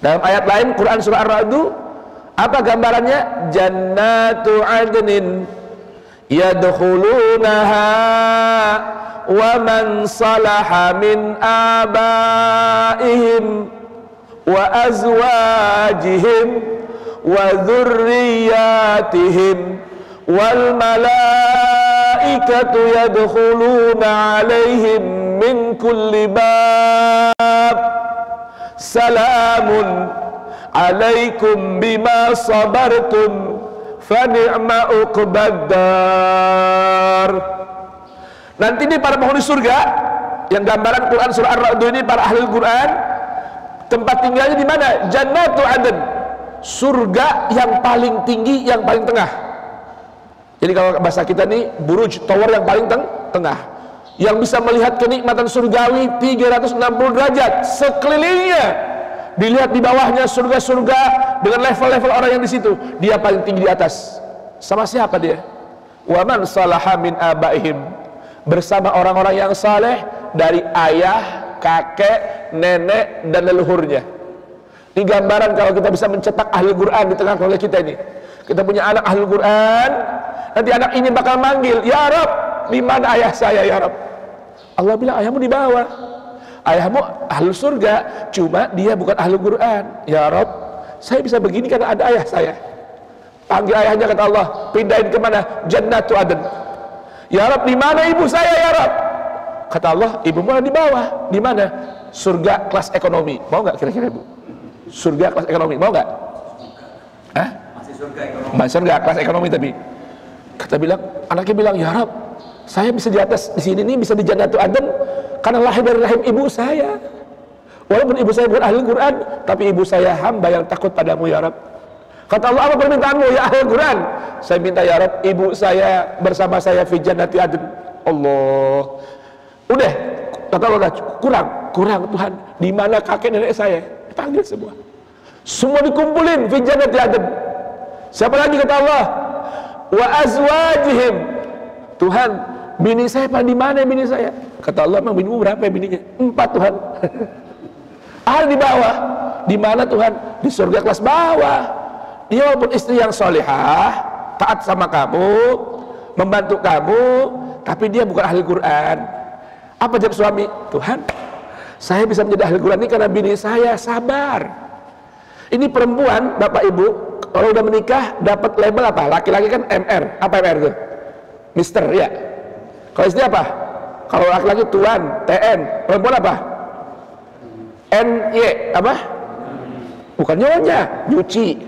Dalam ayat lain Quran surah Ar-Ra'd, apa gambarannya? Jannatu adnin yadkhulunaha wa man salaha min abaihim wa azwajihim wa dhurriyyatihim wal malaikatu yadkhuluna alaihim min kulli bab salamun alaikum bima sabartum fa ni'ma uqbaddar. Nanti ini para penghuni surga yang gambaran Quran surah Ar-Ra'd ini, para ahli Quran, tempat tinggalnya di mana? Jannatu adn, surga yang paling tinggi, yang paling tengah. Jadi kalau bahasa kita nih, buruj, tower yang paling tengah, yang bisa melihat kenikmatan surgawi 360 derajat sekelilingnya. Dilihat di bawahnya surga-surga dengan level-level orang yang di situ. Dia paling tinggi di atas. Sama siapa dia? Wa man salaha min abaihim, bersama orang-orang yang saleh dari ayah, kakek, nenek, dan leluhurnya. Ini gambaran kalau kita bisa mencetak ahli Quran di tengah keluarga kita ini. Kita punya anak ahli Quran, nanti anak ini bakal manggil, ya Rab, di mana ayah saya ya Rab? Allah bilang, ayahmu di bawah. Ayahmu ahli surga, cuma dia bukan ahli Quran. Ya Rab, saya bisa begini karena ada ayah saya. Panggil ayahnya, kata Allah, pindahin kemana? Jannatu adn. Ya Rab, di mana ibu saya ya Rab? Kata Allah, ibumu di bawah. Di mana? Surga kelas ekonomi. Mau nggak kira-kira ibu? Surga kelas ekonomi, mau nggak? Hah? Masih surga ekonomi. Masih surga kelas ekonomi tapi. Kata bilang, anaknya bilang, ya Rab, saya bisa di atas di sini nih, bisa di Jannatu Adn karena lahir dari rahim ibu saya. Walaupun ibu saya bukan ahli Quran, tapi ibu saya hamba yang takut padamu ya Rab. Kata Allah, apa permintaanmu ya ahli Quran? Saya minta ya Rab, ibu saya bersama saya fi Jannati Adn. Allah. Udah, kata Allah, kurang Tuhan. Di mana kakek nenek saya? Dipanggil semua. Semua dikumpulin fi Jannati Adn. Siapa lagi kata Allah? Wa azwajihim. Tuhan, bini saya pada di mana bini saya? Kata Allah, emang binimu berapa ya bininya? 4 Tuhan. Ada di bawah. Di mana Tuhan? Di surga kelas bawah. Dia walaupun istri yang solehah, taat sama kamu, membantu kamu, tapi dia bukan ahli Quran. Apa jawab suami? Tuhan, saya bisa menjadi ahli Quran ini karena bini saya sabar. Ini perempuan, bapak ibu, kalau udah menikah dapat label apa? Laki-laki kan MR. Apa MR itu? Mister, ya. Kalau istri apa? Kalau laki-laki Tuan, TN. Perempuan apa? NY, apa? Bukan nyonya, nyuci,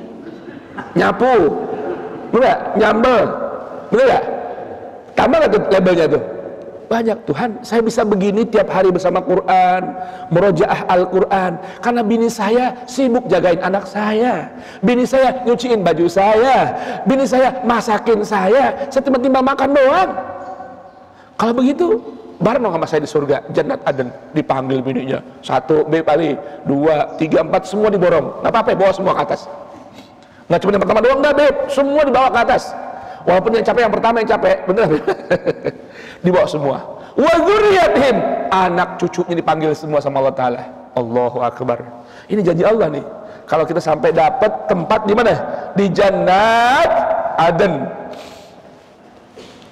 nyapu, bener, nyambel, bener gak? Tambah gak tuh labelnya tuh? Banyak. Tuhan, saya bisa begini tiap hari bersama Quran, merojaah Al-Quran, karena bini saya sibuk jagain anak saya, bini saya nyuciin baju saya, bini saya masakin saya timbang makan doang. Kalau begitu, bareng sama saya di surga, Jannat Adn. Dipanggil bininya, 1 B kali, 2, 3, 4, semua diborong. Gak apa-apa, bawa semua ke atas. Nggak cuma yang pertama doang, enggak Beb, semua dibawa ke atas. Walaupun yang capek yang pertama yang capek, bener. Dibawa semua. Wa dzurriyyatihim, anak cucunya dipanggil semua sama Allah Taala. Allahu Akbar. Ini janji Allah nih. Kalau kita sampai dapat tempat di mana? Di Jannat Adn.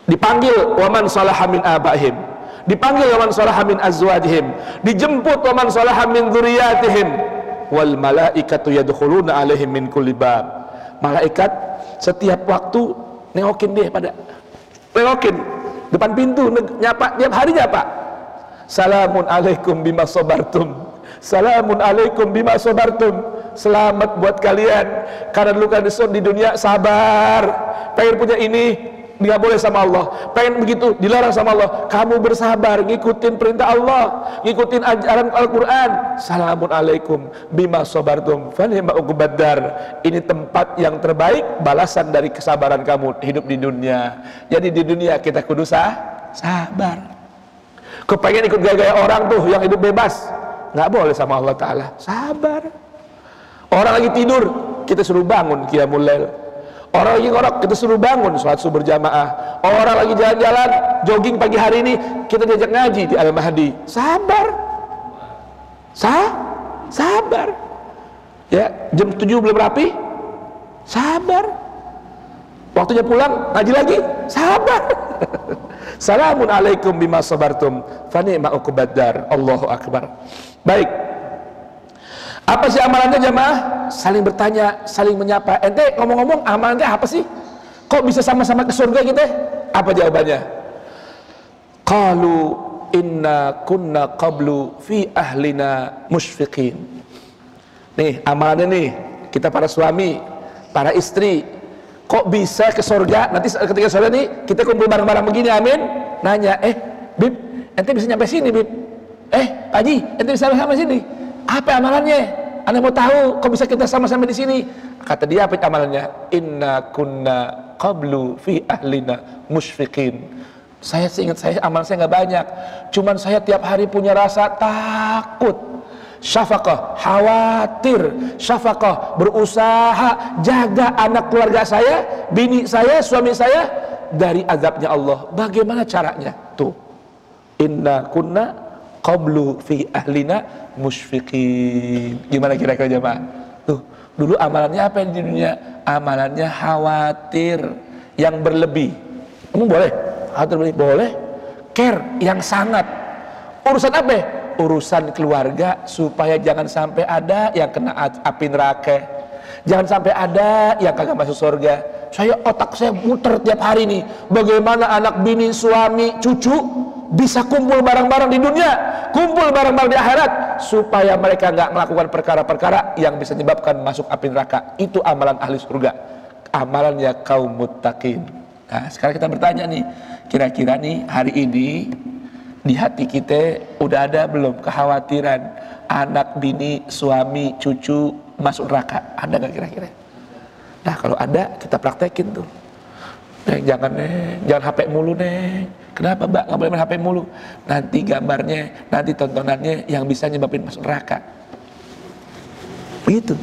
Dipanggil waman salaha min abaihim. Dipanggil waman salaha min azwajihim. Dijemput waman salaha min dzurriyyatihim. wal malaikatu yadkhuluna alaihim min kulli bab. Malaikat setiap waktu nengokin dia nengokin depan pintu, nyapa tiap hari nyapa. Salamun alaikum bima sabartum. Salamun alaikum bima sabartum. Selamat buat kalian karena dulu kan di dunia sabar, pengen punya ini nggak boleh sama Allah, pengen begitu dilarang sama Allah. Kamu bersabar, ngikutin perintah Allah, ngikutin ajaran Al-Quran. Salamun alaikum bima sabartum fa ni'ma uqbad dar. Ini tempat yang terbaik, balasan dari kesabaran kamu hidup di dunia. Jadi di dunia kita kudu sabar. Kepengen ikut gaya-gaya orang tuh yang hidup bebas, nggak boleh sama Allah Ta'ala. Sabar. Orang lagi tidur, kita suruh bangun qiyamul lail. Orang lagi ngorok, kita suruh bangun sholat subuh berjamaah. Orang lagi jalan-jalan, jogging pagi hari ini, kita diajak ngaji di Al-Mahdi. Sabar. Sabar. Ya, jam 7 belum rapi. Sabar. Waktunya pulang, ngaji lagi. Sabar. Salamun alaikum bima sabartum fa ni'ma uqbad dar. Allahu akbar. Baik. Apa sih amalannya jamaah? Saling bertanya, saling menyapa. Ente ngomong-ngomong amalannya apa sih? Kok bisa sama-sama ke surga kita? Apa jawabannya? Qalu inna kunna qablu fi ahlina musyfiqin. Nih amalannya nih, kita para suami, para istri, kok bisa ke surga? Nanti ketika surga nih, kita kumpul bareng-bareng begini, amin. Nanya, Bib, ente bisa nyampe sini, Bib? Pak Haji, ente bisa sampai sini? Apa amalannya? Anda mau tahu kok bisa kita sama-sama di sini? Kata dia apa amalannya? Inna kunna qablu fi ahlina musyfiqin. Saya ingat amal saya nggak banyak. Cuman saya tiap hari punya rasa takut, syafaqah, khawatir, syafaqah, berusaha jaga anak keluarga saya, bini saya, suami saya dari azabnya Allah. Bagaimana caranya? Tuh. Inna kunna qablu fi ahlina musyfiqin. Gimana kira-kira jemaah? Tuh, dulu amalannya apa di dunia? Amalannya khawatir yang berlebih. Kamu boleh? Khawatir berlebih? Boleh. Care yang sangat. Urusan apa? Urusan keluarga supaya jangan sampai ada yang kena api neraka. Jangan sampai ada yang kagak masuk surga. Otak saya muter tiap hari nih. Bagaimana anak bini, suami, cucu bisa kumpul bareng-bareng di dunia, kumpul bareng-bareng di akhirat, supaya mereka nggak melakukan perkara-perkara yang bisa menyebabkan masuk api neraka. Itu amalan ahli surga, amalannya kaum muttaqin. Nah, sekarang kita bertanya nih, kira-kira nih hari ini di hati kita udah ada belum kekhawatiran anak bini, suami, cucu masuk neraka? Ada nggak kira-kira? Nah, kalau ada kita praktekin tuh. Neng, jangan HP mulu, Neng. Kenapa, Mbak? Nggak boleh main HP mulu. Nanti gambarnya, nanti tontonannya yang bisa nyebabin masuk neraka. Begitu.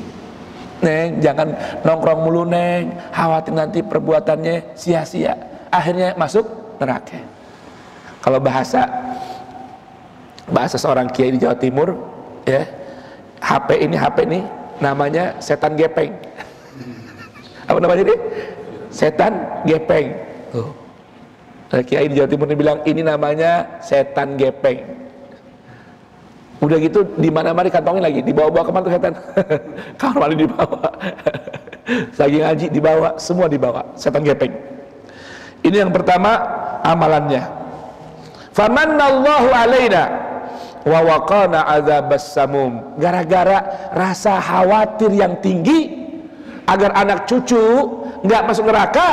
Neng, jangan nongkrong mulu, Neng. Khawatir nanti perbuatannya sia-sia. Akhirnya masuk neraka. Kalau bahasa seorang kiai di Jawa Timur, ya, HP ini namanya setan gepeng. Apa namanya ini? Setan gepeng. Tuh. Kiai di Jawa Timur ini bilang ini namanya setan gepeng. Udah gitu di mana-mana dikantongin lagi, dibawa-bawa kemana tuh setan? Kamar mandi dibawa. Lagi ngaji dibawa, semua dibawa. Setan gepeng. Ini yang pertama amalannya. Famannallahu alaina wa waqana adzabas samum. Gara-gara rasa khawatir yang tinggi agar anak cucu nggak masuk neraka,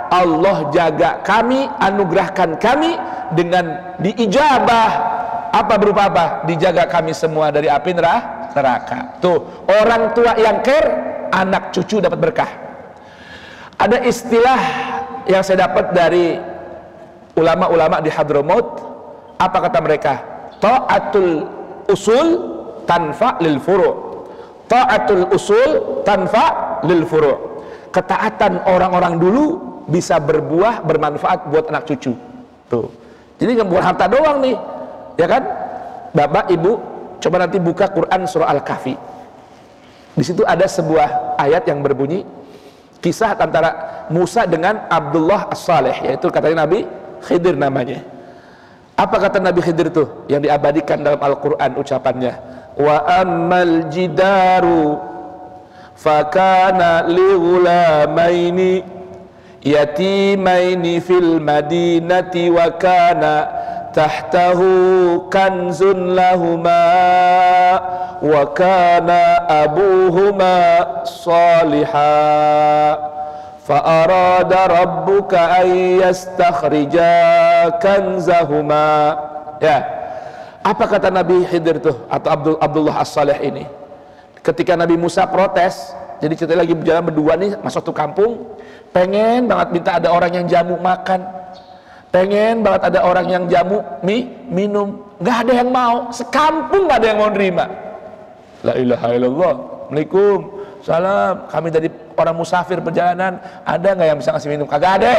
Allah jaga kami, anugerahkan kami dengan diijabah. Apa berupa apa? Dijaga kami semua dari api neraka. Tuh, orang tua yang care, anak cucu dapat berkah. Ada istilah yang saya dapat dari ulama-ulama di Hadramaut. Apa kata mereka? Ta'atul usul tanfa lil furu'. Ta'atul usul tanfa lil furu'. Ketaatan orang-orang dulu bisa berbuah, bermanfaat buat anak cucu. Tuh. Jadi nggak bukan harta doang nih, ya kan? Bapak, Ibu, coba nanti buka Quran surah Al-Kahfi. Di situ ada sebuah ayat yang berbunyi kisah antara Musa dengan Abdullah As-Saleh, yaitu katanya Nabi Khidir namanya. Apa kata Nabi Khidir tuh yang diabadikan dalam Al-Quran ucapannya? wa ammal jidaru fakana li ghulamaini yatimaini fil madinati wa kana tahtahu kanzun lahuma wa kana abuhuma salihah fa arada rabbuka ay yastakhrija kanzahuma. Ya, apa kata Nabi Khidir tuh atau Abdullah As-Salih ini ketika Nabi Musa protes? Jadi kita lagi berjalan berdua nih masuk tuh kampung, pengen banget minta ada orang yang jamu makan, pengen banget ada orang yang jamu minum, nggak ada yang mau, sekampung nggak ada yang mau nerima. La ilaha illallah. Assalamualaikum, salam, kami dari orang musafir perjalanan, ada nggak yang bisa ngasih minum? Kagak ada.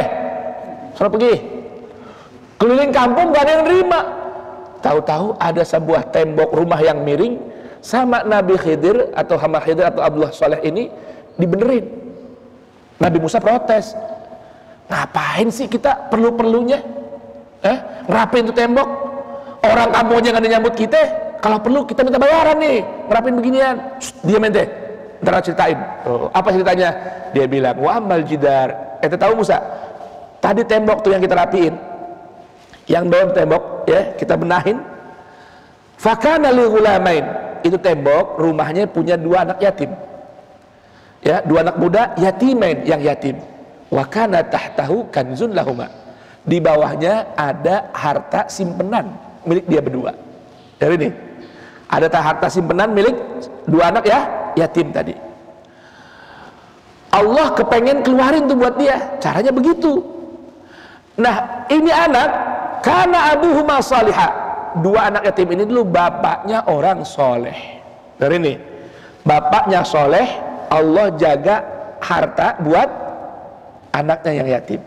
Suruh pergi. Keliling kampung nggak ada yang nerima. Tahu-tahu ada sebuah tembok rumah yang miring, sama Nabi Khidir atau Hama Khidir atau Abdullah Saleh ini dibenerin. Nabi Musa protes, ngapain sih kita perlu-perlunya ngerapin itu tembok, orang kampungnya nggak ada nyambut kita, kalau perlu kita minta bayaran nih ngerapin beginian. Diam ente, ntar ceritain. Apa ceritanya? Dia bilang wa amal jidar, ente tahu Musa, tadi tembok tuh yang kita rapiin, yang dalam tembok ya kita benahin, fakana li ghulamain, itu tembok rumahnya punya dua anak yatim, ya, dua anak muda yatimain yang yatim. Wa kana tahtahu kanzun lahuma, di bawahnya ada harta simpenan milik dia berdua. Dari ini ada harta simpenan milik dua anak ya yatim tadi. Allah kepengen keluarin tuh buat dia, caranya begitu. Nah ini anak karena abuhuma salihah, dua anak yatim ini dulu bapaknya orang soleh. Dari ini bapaknya soleh, Allah jaga harta buat anaknya yang yatim.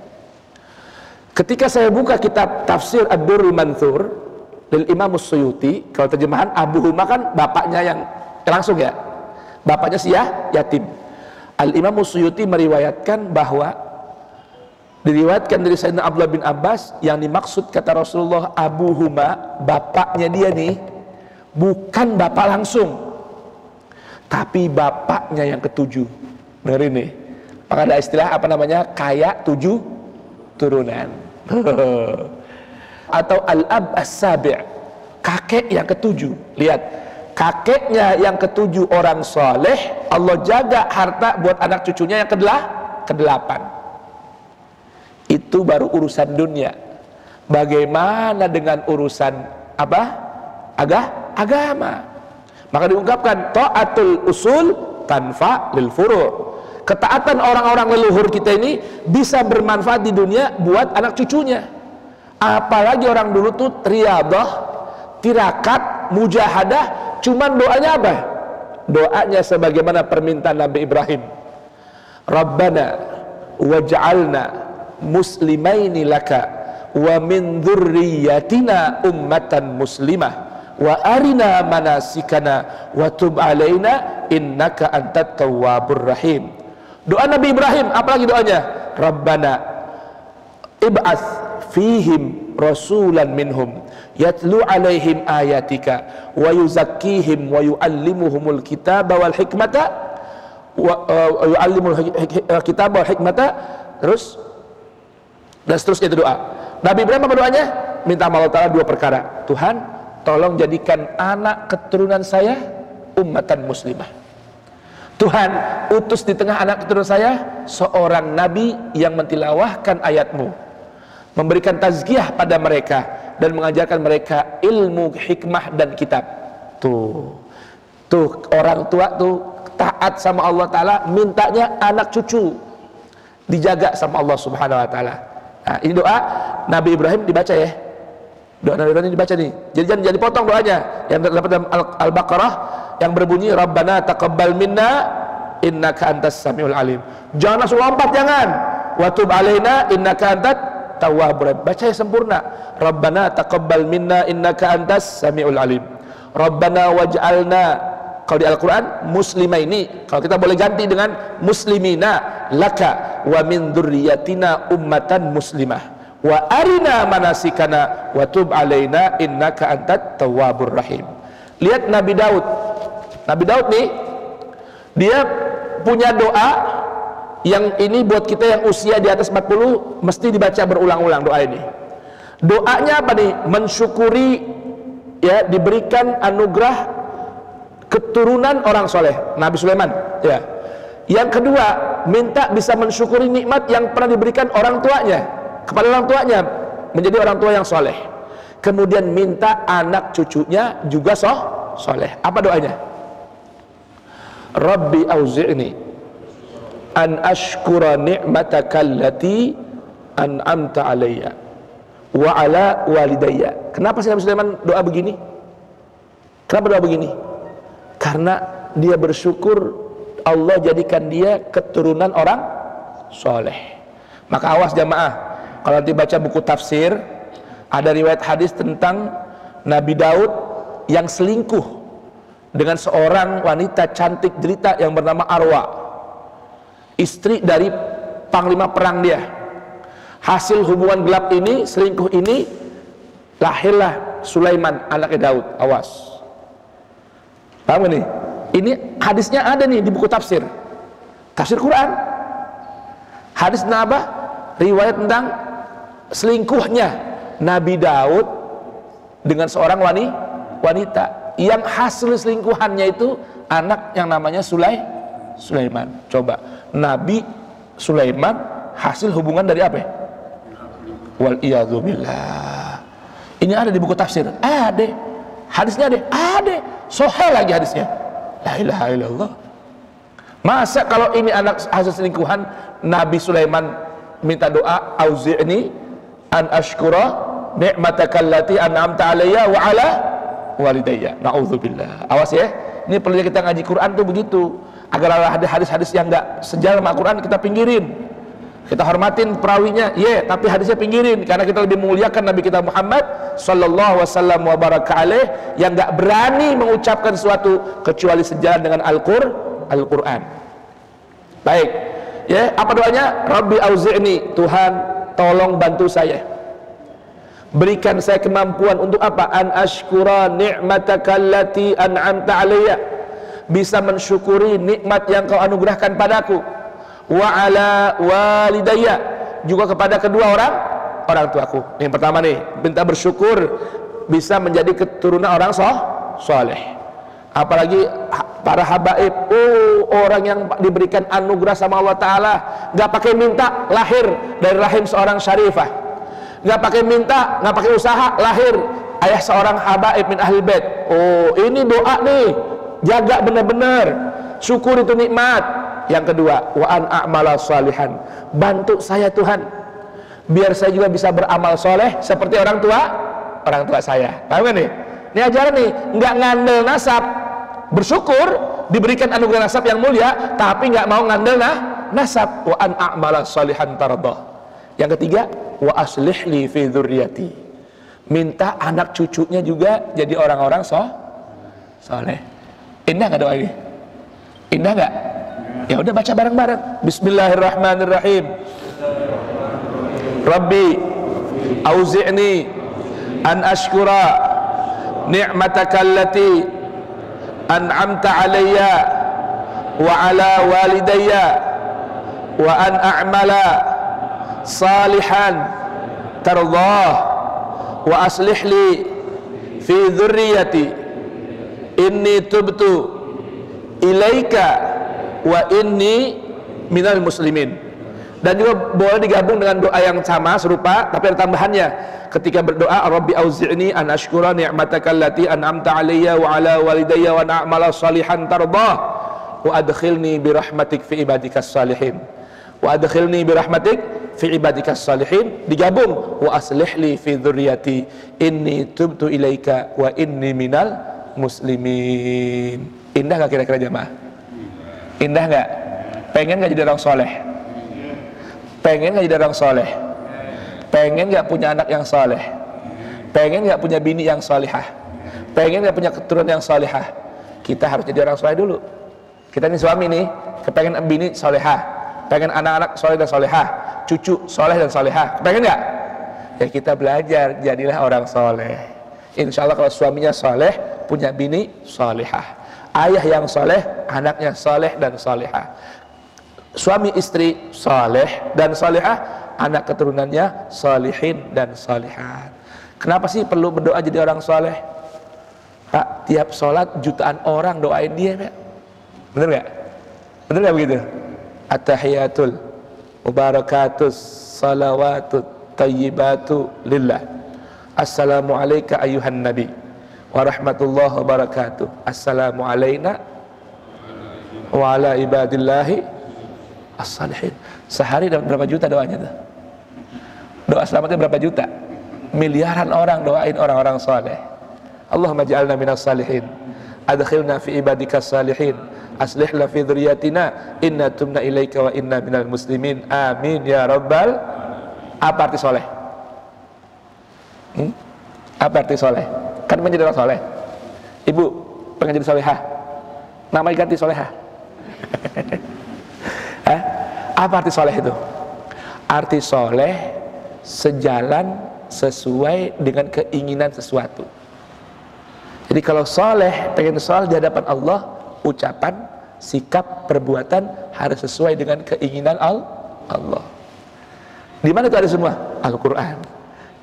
Ketika saya buka kitab tafsir Ad-Durrul Manthur dari Imam Suyuti, kalau terjemahan abuhuma kan bapaknya yang langsung ya, bapaknya si yatim. Al-Imam Suyuti meriwayatkan bahwa diriwayatkan dari Sayyidina Abdullah bin Abbas, yang dimaksud kata Rasulullah abuhuma, bapaknya dia nih bukan bapak langsung, tapi bapaknya yang ketujuh. Dengar ini, maka ada istilah apa namanya, kaya 7 turunan atau al-ab as-sabi', kakek yang ketujuh. Lihat, kakeknya yang ketujuh orang soleh, Allah jaga harta buat anak cucunya yang ke-8. Itu baru urusan dunia. Bagaimana dengan urusan apa? Agama. Maka diungkapkan ta'atul usul tanfa lil furu'. Ketaatan orang-orang leluhur kita ini bisa bermanfaat di dunia buat anak cucunya. Apalagi orang dulu tuh riyadhah, tirakat, mujahadah, cuman doanya apa? Doanya sebagaimana permintaan Nabi Ibrahim. Rabbana waj'alna muslimaini laka wa min dzurriyyatina ummatan muslimah wa arina manasikana wa tub alaina innaka antat tawwabur rahim. Doa Nabi Ibrahim, apalagi doanya? Rabbana ib'ats fihim rasulan minhum yatlu alaihim ayatika wa yuzakkihim wa yuallimuhumul kitaba wal hikmata wa yuallimul kitaba wal hikmata. Terus dan seterusnya itu doa Nabi Ibrahim. Apa doanya? Minta sama Allah Ta'ala 2 perkara. Tuhan, tolong jadikan anak keturunan saya ummatan muslimah. Tuhan, utus di tengah anak keturunan saya seorang nabi yang mentilawahkan ayatmu, memberikan tazkiyah pada mereka dan mengajarkan mereka ilmu, hikmah dan kitab. Tuh orang tua tuh taat sama Allah Ta'ala, mintanya anak cucu dijaga sama Allah Subhanahu Wa Ta'ala. Nah, ini doa Nabi Ibrahim dibaca ya. Doa Nabi Ibrahim dibaca nih. Jadi potong doanya yang terdapat dalam Al-Baqarah yang berbunyi Rabbana taqabbal minna innaka antas samiul alim. Jangan langsung lompat, jangan. Wa tub alaina innaka antat tawwabur rahim. Baca sempurna. Rabbana taqabbal minna innaka antas samiul alim. Rabbana waj'alna, kalau di Al-Quran muslimaini, kalau kita boleh ganti dengan muslimina laka wa min dzurriyyatina ummatan muslimah wa arina manasikana wa tub alaina innaka antat tawwabur rahim. Lihat Nabi Daud. Nabi Daud nih, dia punya doa yang ini buat kita yang usia di atas 40 mesti dibaca berulang-ulang doa ini. Doanya apa nih? Mensyukuri, ya, diberikan anugerah keturunan orang soleh, Nabi Sulaiman, ya. Yang kedua, minta bisa mensyukuri nikmat yang pernah diberikan orang tuanya, kepada orang tuanya, menjadi orang tua yang soleh. Kemudian minta anak cucunya juga soleh. Apa doanya? Rabbi auzi'ni an ashkura ni'mataka allati an'amta alayya wa ala walidayya. Kenapa sih Nabi Sulaiman doa begini? Kenapa doa begini? Karena dia bersyukur Allah jadikan dia keturunan orang soleh. Maka awas jamaah, kalau nanti baca buku tafsir, ada riwayat hadis tentang Nabi Daud yang selingkuh dengan seorang wanita cantik jelita yang bernama Arwa, istri dari panglima perang dia. Hasil hubungan gelap ini, selingkuh ini, lahirlah Sulaiman anaknya Daud. Awas, paham gak nih? Ini hadisnya ada nih di buku tafsir Quran. Hadis apa? Riwayat tentang selingkuhnya Nabi Daud dengan seorang wanita yang hasil selingkuhannya itu anak yang namanya Sulaiman. Coba, Nabi Sulaiman hasil hubungan dari apa? Wal iyadzubillah. Ini ada di buku tafsir, ada hadisnya, ada sahih lagi hadisnya. La ilaha illallah. Masa kalau ini anak hasil selingkuhan, Nabi Sulaiman minta doa, auzi'ni an ashkura ni'mataka allati an'amta alayya wa ala walidayya. Na'udzubillah. Awas ya, ini perlu kita ngaji Quran tuh begitu, agar ada hadis-hadis yang enggak sejalan sama Quran kita pinggirin. Kita hormatin perawinya, tapi hadisnya pinggirin, karena kita lebih memuliakan Nabi kita Muhammad sallallahu wasallam wa baraka alaih, yang enggak berani mengucapkan sesuatu kecuali sejalan dengan Al-Quran. Baik, ya, apa doanya? Rabbi auzi'ni, Tuhan tolong bantu saya, berikan saya kemampuan untuk apa? An ashkura ni'mataka allati an'amta alayya, bisa mensyukuri nikmat yang kau anugerahkan padaku, wa ala walidayya, juga kepada kedua orang tuaku. Yang pertama nih, minta bersyukur bisa menjadi keturunan orang soleh. Apalagi para habaib, orang yang diberikan anugerah sama Allah Ta'ala, gak pakai minta, lahir dari rahim seorang syarifah, gak pakai minta, gak pakai usaha, lahir ayah seorang habaib min ahli bait. Ini doa nih, jaga benar-benar, syukur itu nikmat. Yang kedua, wa an a'mala salihan, bantu saya Tuhan biar saya juga bisa beramal soleh seperti orang tua saya. Paham gak nih? Ini ajaran nih, nggak ngandel nasab. Bersyukur diberikan anugerah nasab yang mulia, tapi nggak mau ngandel nasab. Wa an a'mala salihan tardah. Yang ketiga, wa aslih li fi dzurriyyati, minta anak cucunya juga jadi orang-orang soleh. Indah nggak doa ini? Indah nggak? Ya udah, baca bareng-bareng. Bismillahirrahmanirrahim. Rabbi auzi'ni an ashkura ni'mataka allati an'amta alayya wa ala walidayya wa an a'mala salihan tardah wa aslih li fi dzurriyyati inni tubtu ilaika wa inni minal muslimin. Dan juga boleh digabung dengan doa yang sama, serupa, tapi ada tambahannya. Ketika berdoa, Rabbi auzi'ni an ashkura ni'mataka allati an'amta alayya wa ala walidayya wa na'mala salihan tardah wa adkhilni birahmatik fi ibadikas salihin, wa adkhilni birahmatik fi ibadikas salihin, digabung wa aslih li fi dzurriyyati inni tubtu ilaika wa inni minal muslimin. Indah gak kira-kira jamaah? Indah nggak? Pengen nggak jadi orang soleh? Pengen nggak jadi orang soleh? Pengen nggak punya anak yang soleh? Pengen nggak punya bini yang solehah? Pengen nggak punya keturunan yang solehah? Kita harus jadi orang soleh dulu. Kita ini suami nih, kepengen bini solehah, pengen anak-anak soleh dan solehah, cucu soleh dan solehah. Pengen nggak? Ya kita belajar, jadilah orang soleh. Insya Allah kalau suaminya soleh, punya bini salihah. Ayah yang soleh, anaknya soleh dan solehah. Suami istri soleh dan solehah, anak keturunannya solihin dan solihat. Kenapa sih perlu berdoa jadi orang soleh? Pak, tiap sholat jutaan orang doain dia, Pak. Bener gak? Bener gak begitu? At-tahiyatul mubarakatus salawatut tayyibatu lillah. Assalamu alayka ayuhan nabi wa rahmatullahi wa barakatuh. Assalamu alayna wa ala ibadillahi as-salihin. Sehari dapat berapa juta doanya tuh? Doa selamatnya berapa juta? Miliaran orang doain orang-orang saleh. Allahumma ja'alna minas salihin, adkhilna fi ibadikas salihin, aslih la fi dzurriyyatina, inna tubna ilaika wa inna minal muslimin, amin ya rabbal. Apa arti soleh? Apa arti soleh? Kan menjadi orang soleh. Ibu pengen jadi solehah, namanya ganti solehah. Apa arti soleh itu? Arti soleh sejalan sesuai dengan keinginan sesuatu. Jadi kalau soleh, pengen soleh di hadapan Allah, ucapan, sikap, perbuatan harus sesuai dengan keinginan Allah. Di mana itu ada semua? Al-Quran.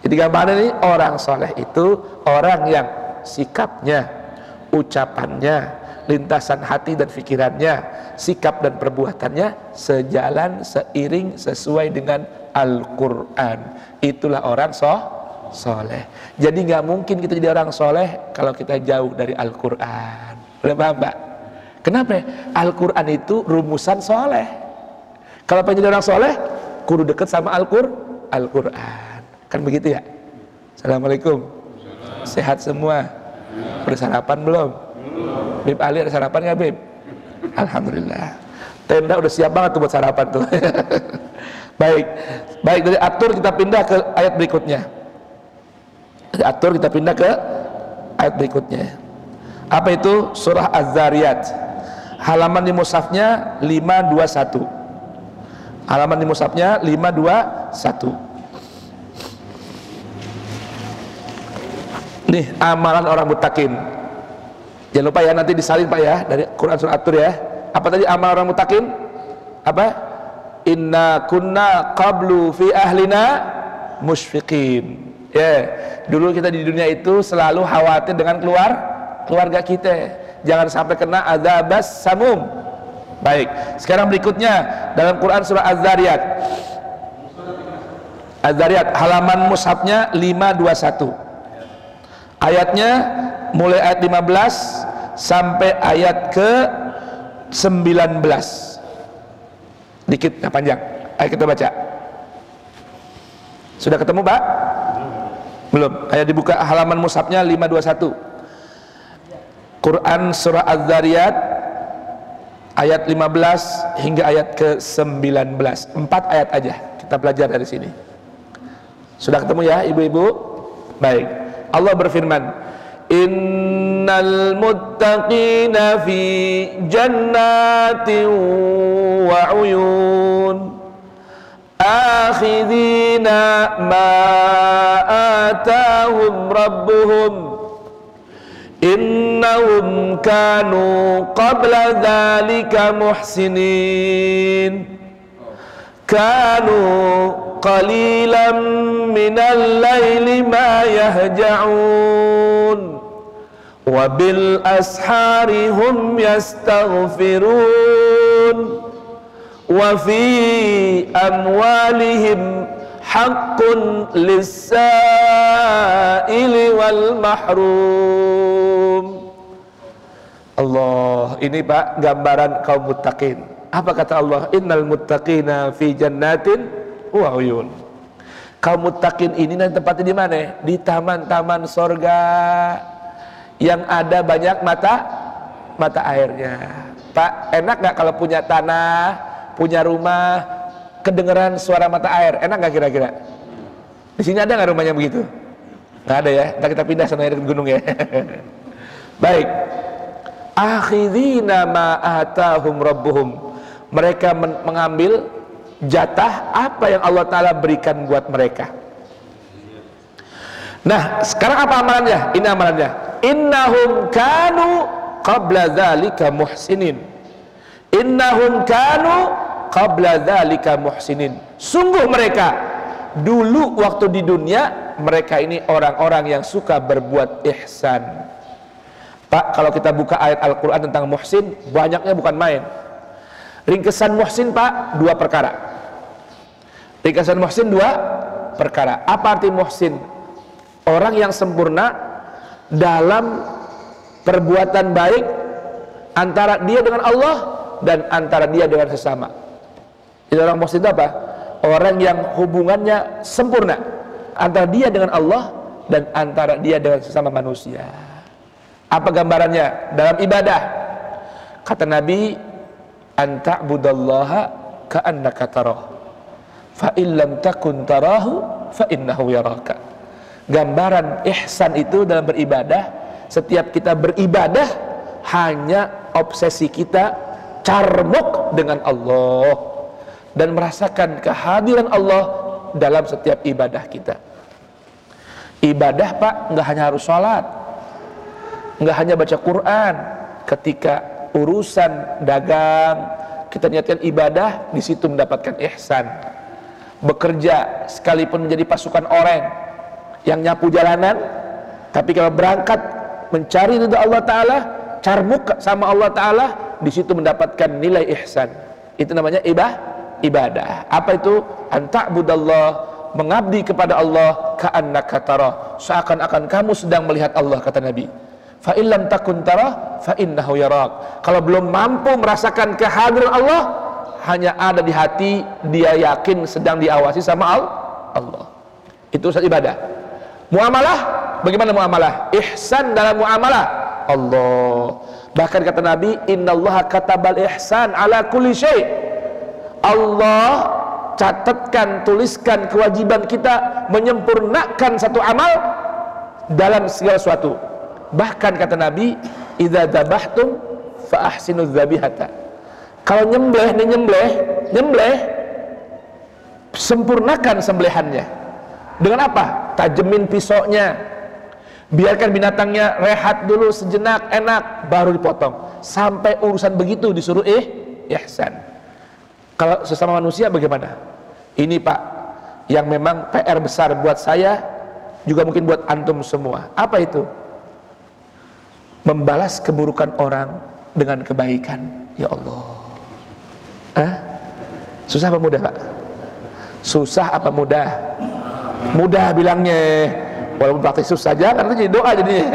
Jadi gambaran ini, orang soleh itu orang yang sikapnya, ucapannya, lintasan hati dan pikirannya, sikap dan perbuatannya sejalan, seiring, sesuai dengan Al-Quran. Itulah orang soleh. Jadi nggak mungkin kita jadi orang soleh kalau kita jauh dari Al-Quran. Udah paham, Pak? Kenapa? Al-Quran itu rumusan soleh. Kalau pengen jadi orang soleh, kudu deket sama Al-Quran. Kan begitu ya? Assalamualaikum. Sehat semua? Udah sarapan belum? Bib Ali ada sarapan nggak, Bib? Alhamdulillah. Tenda udah siap banget tuh buat sarapan tuh. Baik, dari atur kita pindah ke ayat berikutnya. Dari atur kita pindah ke ayat berikutnya. Apa itu? Surah Az-Zariyat. Halaman di mushafnya 521. Halaman di mushafnya 521. Nih amalan orang muttaqin. Jangan lupa ya, nanti disalin Pak ya, dari Quran surah At-Tur ya. Apa tadi amalan orang muttaqin? Apa? Inna kunna qablu fi ahlina musyfiqin. Ya, dulu kita di dunia itu selalu khawatir dengan keluarga kita. Jangan sampai kena azabas samum. Baik, sekarang berikutnya dalam Quran surah Az-Zariyat. Az-Zariyat halaman mushafnya 521. Ayatnya mulai ayat 15 sampai ayat ke 19. Dikit, nah panjang. Ayo kita baca. Sudah ketemu, Pak? Belum. Ayo dibuka halaman mushafnya 521. Quran surah Az-Zariyat ayat 15 hingga ayat ke 19. 4 ayat aja kita belajar dari sini. Sudah ketemu ya, ibu-ibu? Baik. Allah berfirman, innal muttaqina fi jannatin wa uyun akhidhina ma atahum rabbuhum innahum kanu qabla dhalika muhsinin kanu qalilan minal laili ma yahja'un wa bil ashari hum yastaghfirun wa fi amwalihim haqqun lis-sa'ili wal mahrum. Allah, ini Pak gambaran kaum muttaqin. Apa kata Allah? Innal muttaqina fi jannatin wa uyun. Kaum muttaqin ini nanti tempatnya di mana? Di taman-taman sorga yang ada banyak mata airnya. Pak, enak nggak kalau punya tanah, punya rumah, kedengeran suara mata air? Enak nggak kira-kira? Di sini ada nggak rumahnya begitu? Nggak ada ya. Ntar kita pindah sana ke gunung ya. Baik. Akhidhina ma atahum rabbuhum. Mereka mengambil jatah apa yang Allah Ta'ala berikan buat mereka. Nah, sekarang apa amalannya? Ini amalannya. innahum kanu qabla dzalika muhsinin. Innahum kanu qabla dzalika muhsinin. Sungguh mereka dulu waktu di dunia, mereka ini orang-orang yang suka berbuat ihsan. Pak, kalau kita buka ayat Al-Quran tentang muhsin, banyaknya bukan main. Ringkesan muhsin, Pak, 2 perkara. Ringkesan muhsin 2 perkara. Apa arti muhsin? Orang yang sempurna dalam perbuatan baik antara dia dengan Allah dan antara dia dengan sesama. Itu orang muhsin itu apa? Orang yang hubungannya sempurna antara dia dengan Allah dan antara dia dengan sesama manusia. Apa gambarannya? Dalam ibadah, kata Nabi, anta'budallaha ka'annaka tarah, fa illam takun tarahu fa innahu yaraka. Gambaran ihsan itu dalam beribadah, setiap kita beribadah hanya obsesi kita carmuk dengan Allah dan merasakan kehadiran Allah dalam setiap ibadah kita. Ibadah, Pak, nggak hanya harus sholat, nggak hanya baca Quran. Ketika urusan dagang, kita niatkan ibadah, di situ mendapatkan ihsan. Bekerja, sekalipun menjadi pasukan orang yang nyapu jalanan, tapi kalau berangkat mencari ridha Allah Ta'ala, carmuk sama Allah Ta'ala, di situ mendapatkan nilai ihsan. Itu namanya ibadah. Apa itu? Anta'budallah, mengabdi kepada Allah, ka'annaka tarah, seakan-akan kamu sedang melihat Allah, kata Nabi. Fa illam takun tarah fa innahu yarak. Kalau belum mampu merasakan kehadiran Allah, hanya ada di hati, dia yakin sedang diawasi sama Allah. Itu urusan ibadah. Muamalah, bagaimana muamalah? Ihsan dalam muamalah Allah. Bahkan kata Nabi, innallaha katabal ihsan ala kulli syai'. Allah catatkan, tuliskan kewajiban kita menyempurnakan satu amal dalam segala sesuatu. Bahkan kata Nabi, idza dzabhtum fa ahsinuz dzabihata. Kalau nyembelih, sempurnakan sembelihannya. Dengan apa? Tajemin pisaunya, biarkan binatangnya rehat dulu sejenak, enak, baru dipotong. Sampai urusan begitu disuruh ihsan. Kalau sesama manusia bagaimana? Ini, Pak, yang memang PR besar buat saya, juga mungkin buat antum semua. Apa itu? Membalas keburukan orang dengan kebaikan. Ya Allah, susah apa mudah, Pak? Susah apa mudah? Mudah bilangnya, walaupun praktis susah, jangan itu jadi doa jadinya.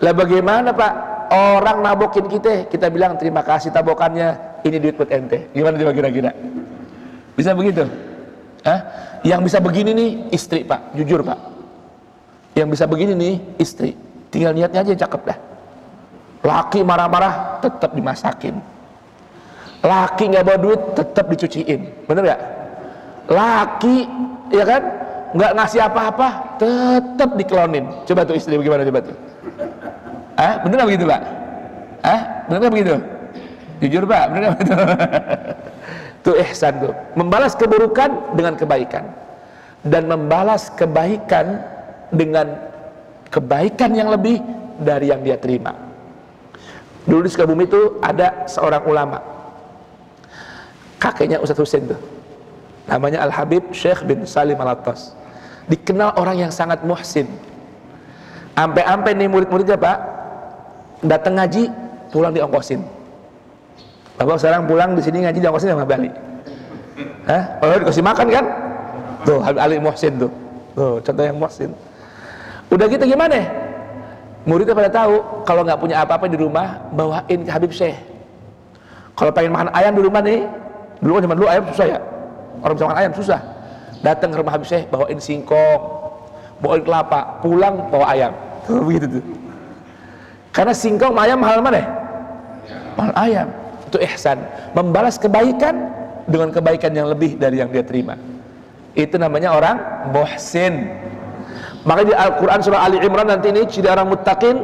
Lah bagaimana, Pak? Orang nabokin kita bilang terima kasih tabokannya, ini duit buat ente. Gimana coba kira-kira? Bisa begitu? Yang bisa begini nih istri, Pak, jujur, Pak. Yang bisa begini nih istri, tinggal niatnya aja cakep dah. Laki marah-marah tetap dimasakin, laki nggak bawa duit tetap dicuciin, bener nggak? Laki, ya kan, nggak ngasih apa-apa tetap dikelonin. Coba tuh istri bagaimana coba tuh? Bener nggak begitu, Pak? Bener nggak begitu? Jujur, Pak, bener nggak begitu? Tuh ihsan tuh, membalas keburukan dengan kebaikan, dan membalas kebaikan dengan kebaikan yang lebih dari yang dia terima. Dulu di Sukabumi itu ada seorang ulama, kakeknya Ustadz Husain tuh, namanya Al-Habib Syekh bin Salim Al-Attas. Dikenal orang yang sangat muhsin. Ampe-ampe nih murid-muridnya, Pak, datang ngaji, pulang diongkosin. Bapak sekarang pulang di sini ngaji diongkosin sama balik. Oh, dikasih makan kan? Tuh, Habib Ali Muhsin tuh. Tuh, contoh yang muhsin. Udah gitu gimana? Muridnya pada tahu, kalau nggak punya apa-apa di rumah, bawain ke Habib Syekh. Kalau pengen makan ayam di rumah nih, dulu kan zaman dulu ayam susah ya. Orang bisa makan ayam susah. Datang ke rumah Habib Syekh, bawain singkong, bawain kelapa, pulang bawa ayam. Tuh, begitu tuh. Karena singkong sama ayam mahal mana? Mahal ayam. Itu ihsan, membalas kebaikan dengan kebaikan yang lebih dari yang dia terima. Itu namanya orang muhsin. Makanya di Al-Quran surah Ali Imran nanti ini ciri orang muttaqin,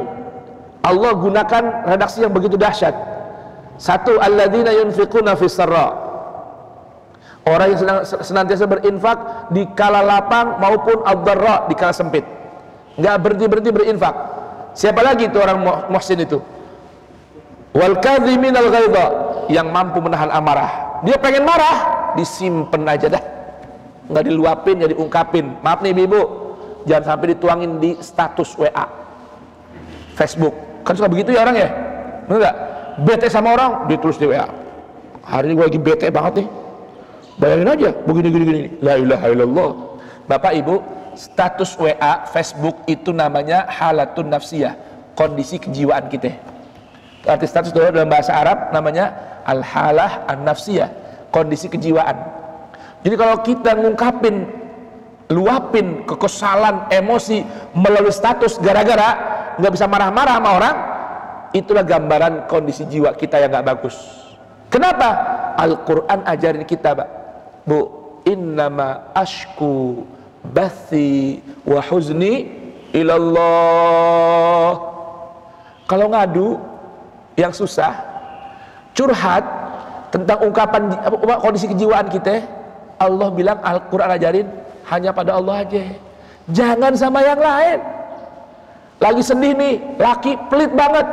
Allah gunakan redaksi yang begitu dahsyat. Satu, alladzina yunfiquna fis sarra, orang yang senantiasa berinfak di kala lapang maupun ad-dharra, di kala sempit. Nggak berhenti berinfak. Siapa lagi itu orang muhsin itu? Wal kadhiminal ghaidha, yang mampu menahan amarah. Dia pengen marah, disimpen aja dah, nggak diluapin, nggak diungkapin. Maaf nih ibu, jangan sampai dituangin di status WA, Facebook. Kan suka begitu ya orang ya, bener nggak? Bete sama orang, ditulis di WA. Hari ini gue lagi bete banget nih. Bayangin aja, begini. La ilaha illallah. Bapak ibu, status WA, Facebook itu namanya halatun nafsiyah, kondisi kejiwaan kita. Arti status itu dalam bahasa Arab namanya al-halah an-nafsiyah, kondisi kejiwaan. Jadi kalau kita ngungkapin, luapin kekesalan, emosi melalui status gara-gara nggak bisa marah-marah sama orang, itulah gambaran kondisi jiwa kita yang nggak bagus. Kenapa? Al-Quran ajarin kita, Bu, innama ashku bathi wa huzni ilallah. Kalau ngadu yang susah, curhat tentang ungkapan kondisi kejiwaan kita, Allah bilang, Al-Quran ajarin hanya pada Allah aja, jangan sama yang lain. Lagi sedih nih, laki pelit banget,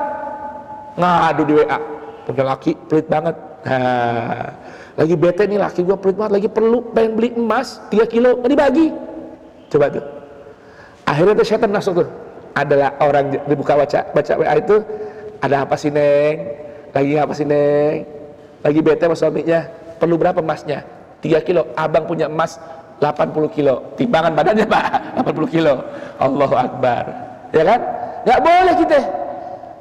ngadu di WA, punya laki pelit banget. Nah, lagi bete nih, laki gua pelit banget, lagi perlu pengen beli emas 3 kilo, nggak dibagi. Coba tuh, akhirnya tuh setan masuk tuh. Adalah orang dibuka baca WA itu, ada apa sih Neng? Lagi apa sih Neng? Lagi bete sama suaminya, perlu berapa emasnya? 3 kilo, abang punya emas 80 kilo, timbangan badannya Pak, 80 kilo. Allahu Akbar, ya kan? Gak boleh kita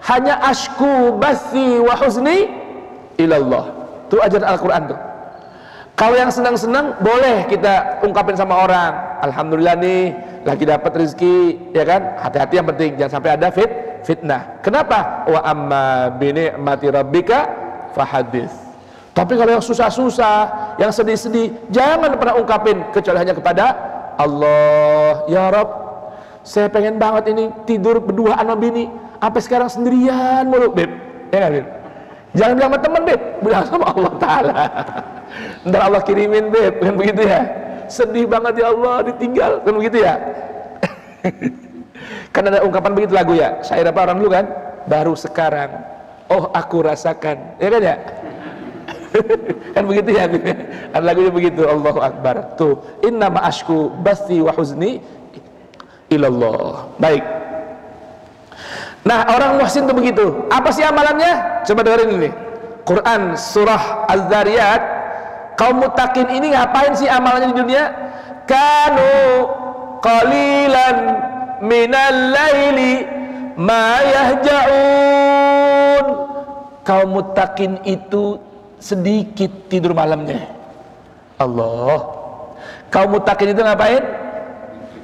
hanya ashku bathi wa huzni ilallah. Itu ajaran Al-Quran tuh. Kalau yang senang-senang boleh kita ungkapin sama orang, alhamdulillah nih lagi dapat rezeki, ya kan? Hati-hati, yang penting jangan sampai ada fitnah. Kenapa? Wa amma bi ni'mati rabbika fahadits. Tapi kalau yang susah-susah, yang sedih-sedih, jangan pernah ungkapin kecuali hanya kepada Allah. Ya Rabb, saya pengen banget ini tidur berduaan sama bini, sampai sekarang sendirian mulu, Beb. Ya kan, Beb? Jangan bilang sama teman, Beb, bilang sama Allah Ta'ala. Ntar Allah kirimin, Beb, kan begitu ya. Sedih banget ya Allah, ditinggal, kan begitu ya. Kan ada ungkapan begitu lagu ya, syair apa orang dulu kan, baru sekarang oh aku rasakan, ya kan ya. Kan begitu ya, ada lagunya begitu. Allahu Akbar. Tuh, innama ashku bathi wa huzni ilallah. Baik. Nah, orang muhsin itu begitu. Apa sih amalannya? Coba dengerin ini. Quran surah Az-Zariyat. Kaum muttaqin ini ngapain sih amalannya di dunia? Kanu qalilan minal laili ma yahja'un. Kaum muttaqin itu sedikit tidur malamnya. Allah. Kaum muttaqin itu ngapain?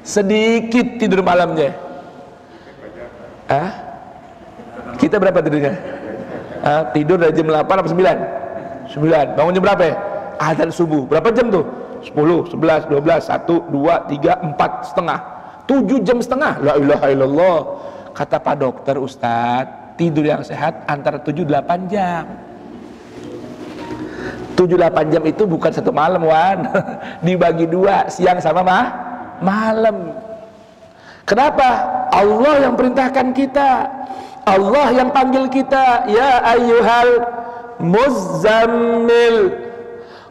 Sedikit tidur malamnya. Kita berapa tidurnya? Tidur dari jam 8 atau 9? 9. Bangun jam berapa ya? Adzan subuh. Berapa jam tuh? 10, 11, 12, 1, 2, 3, 4 setengah. 7 jam setengah. La ilaha illallah. Kata Pak Dokter, Ustadz, tidur yang sehat antara 7-8 jam. 7-8 jam itu bukan satu malam, Wan. Dibagi 2, siang sama malam. Kenapa? Allah yang perintahkan kita, Allah yang panggil kita. Ya ayyuhal muzzammil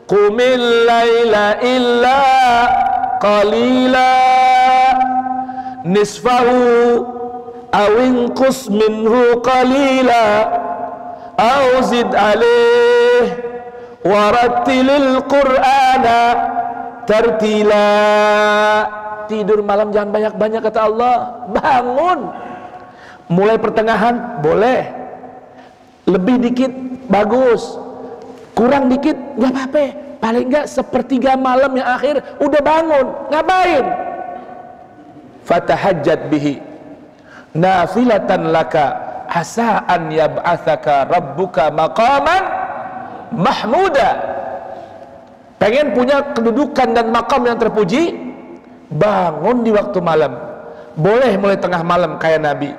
qumil laila illa qalila nisfahu aw inqus minhu qalila aw zid alaih warattilil qur'ana tartila. Tidur malam jangan banyak-banyak kata Allah. Bangun mulai pertengahan boleh, lebih dikit bagus, kurang dikit nggak apa-apa, paling nggak sepertiga malam yang akhir udah bangun. Ngapain? Fatahajjat bihi nafilatan laka asa an yab'atsaka rabbuka maqaman mahmuda. Pengen punya kedudukan dan makam yang terpuji, bangun di waktu malam. Boleh mulai tengah malam kayak Nabi,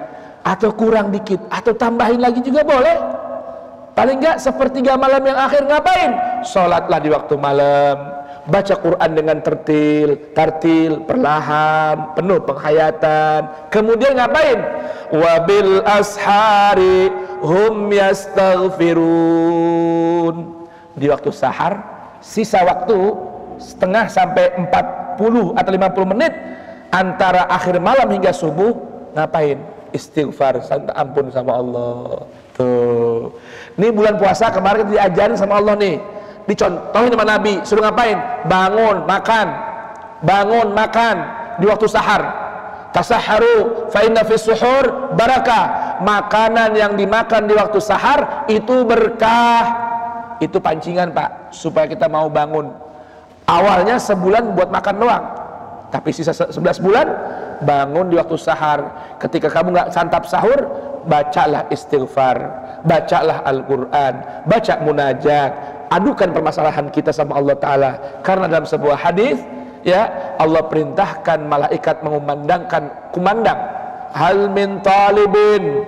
atau kurang dikit, atau tambahin lagi juga boleh. Paling enggak sepertiga malam yang akhir ngapain? Sholatlah di waktu malam, baca Quran dengan tartil, perlahan, penuh penghayatan. Kemudian ngapain? wa bil ashari hum yastaghfirun. Di waktu sahar, sisa waktu setengah sampai 40 atau 50 menit antara akhir malam hingga subuh, ngapain? Istighfar, minta ampun sama Allah. Tuh. Ini bulan puasa kemarin kita diajarin sama Allah nih. Dicontohin sama Nabi, suruh ngapain? Bangun, makan. Bangun, makan di waktu sahar. Tasahharu fa inna fis suhur barakah. Makanan yang dimakan di waktu sahar itu berkah. Itu pancingan, Pak, supaya kita mau bangun. Awalnya sebulan buat makan doang, tapi sisa 11 bulan bangun di waktu sahar. Ketika kamu nggak santap sahur, bacalah istighfar, bacalah Al-Quran, baca munajat, adukan permasalahan kita sama Allah Ta'ala. Karena dalam sebuah hadis, ya, Allah perintahkan malaikat kumandang, hal min talibin,